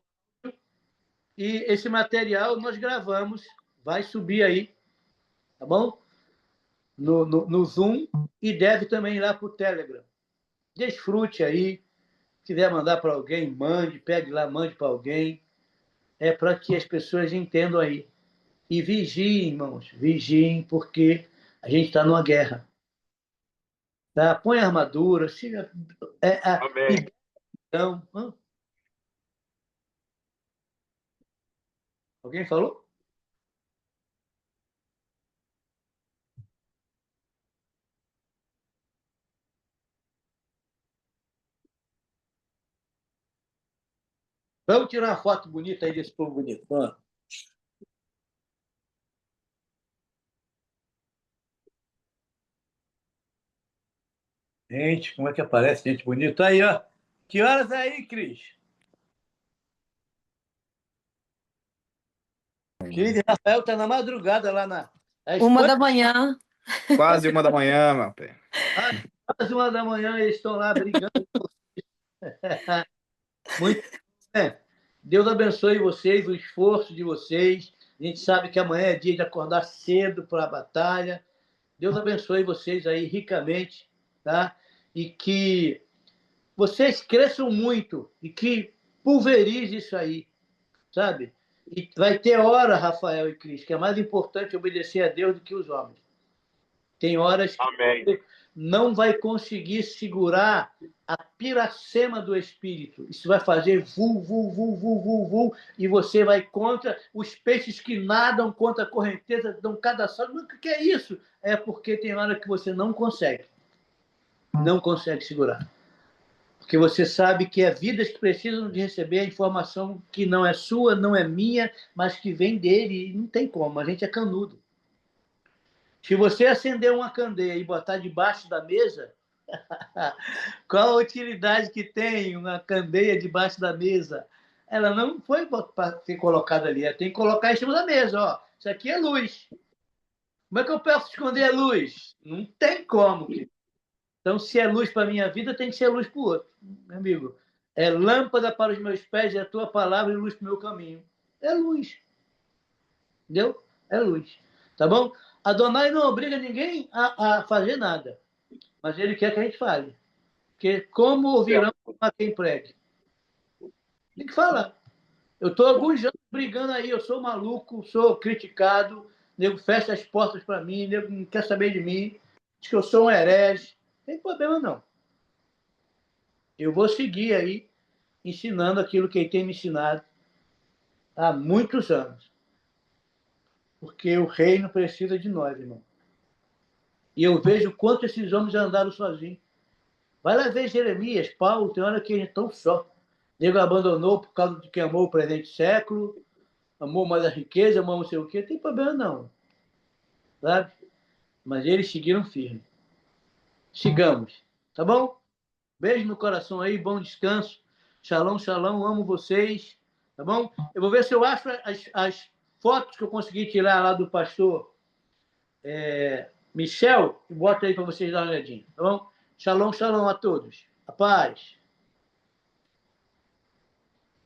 E esse material nós gravamos. Vai subir aí. Tá bom? No Zoom. E deve também ir lá para o Telegram. Desfrute aí. Se quiser mandar para alguém, mande. Pegue lá, mande para alguém. É para que as pessoas entendam aí. E vigiem, irmãos. Vigiem, porque a gente está numa guerra. Tá? Põe a armadura. Amém. Então, alguém falou? Vamos tirar uma foto bonita aí desse povo bonito. Gente, como é que aparece gente bonita? Aí, ó. Que horas é aí, Cris? Querido Rafael tá na madrugada lá na... 1h. Quase 1 da manhã, meu pé. Quase 1 da manhã eles estão lá brigando. Muito bem. Deus abençoe vocês, o esforço de vocês. A gente sabe que amanhã é dia de acordar cedo para a batalha. Deus abençoe vocês aí ricamente, tá? E que vocês cresçam muito e que pulverize isso aí, sabe? E vai ter hora, Rafael e Cris, que é mais importante obedecer a Deus do que os homens. Tem horas que Amém. você não vai conseguir segurar a piracema do Espírito. Isso vai fazer vu, e você vai contra os peixes que nadam contra a correnteza, dão cada salto. Mas o que é isso? É porque tem hora que você não consegue segurar. Porque você sabe que é vidas que precisam de receber a informação que não é sua, não é minha, mas que vem dele, e não tem como, a gente é canudo. Se você acender uma candeia e botar debaixo da mesa, qual a utilidade que tem uma candeia debaixo da mesa? Ela não foi para ser colocada ali, ela tem que colocar em cima da mesa. Ó, isso aqui é luz. Como é que eu posso esconder a luz? Não tem como. Então, se é luz para a minha vida, tem que ser luz para o outro. Meu amigo, é lâmpada para os meus pés, é a tua palavra e luz para o meu caminho. É luz. Entendeu? É luz. Tá bom? Adonai não obriga ninguém a fazer nada, mas ele quer que a gente fale. Porque como ouvirão a quem pregue? Tem que falar. Eu estou há alguns anos brigando aí, eu sou maluco, sou criticado, o nego fecha as portas para mim, o nego não quer saber de mim, diz que eu sou um herege. Não tem problema, não. Eu vou seguir aí ensinando aquilo que ele tem me ensinado há muitos anos. Porque o reino precisa de nós, irmão. E eu vejo quanto esses homens já andaram sozinhos. Vai lá ver Jeremias, Paulo, tem hora que eles estão só. nego abandonou por causa de que amou o presente século, amou mais a riqueza, amou não sei o quê, não tem problema não. Sabe? Mas eles seguiram firme. Sigamos. Tá bom? Beijo no coração aí, bom descanso. Shalom, shalom, amo vocês. Tá bom? Eu vou ver se eu acho as fotos que eu consegui tirar lá do pastor Michel e boto aí para vocês darem uma olhadinha. Tá bom? Shalom, shalom a todos. A paz.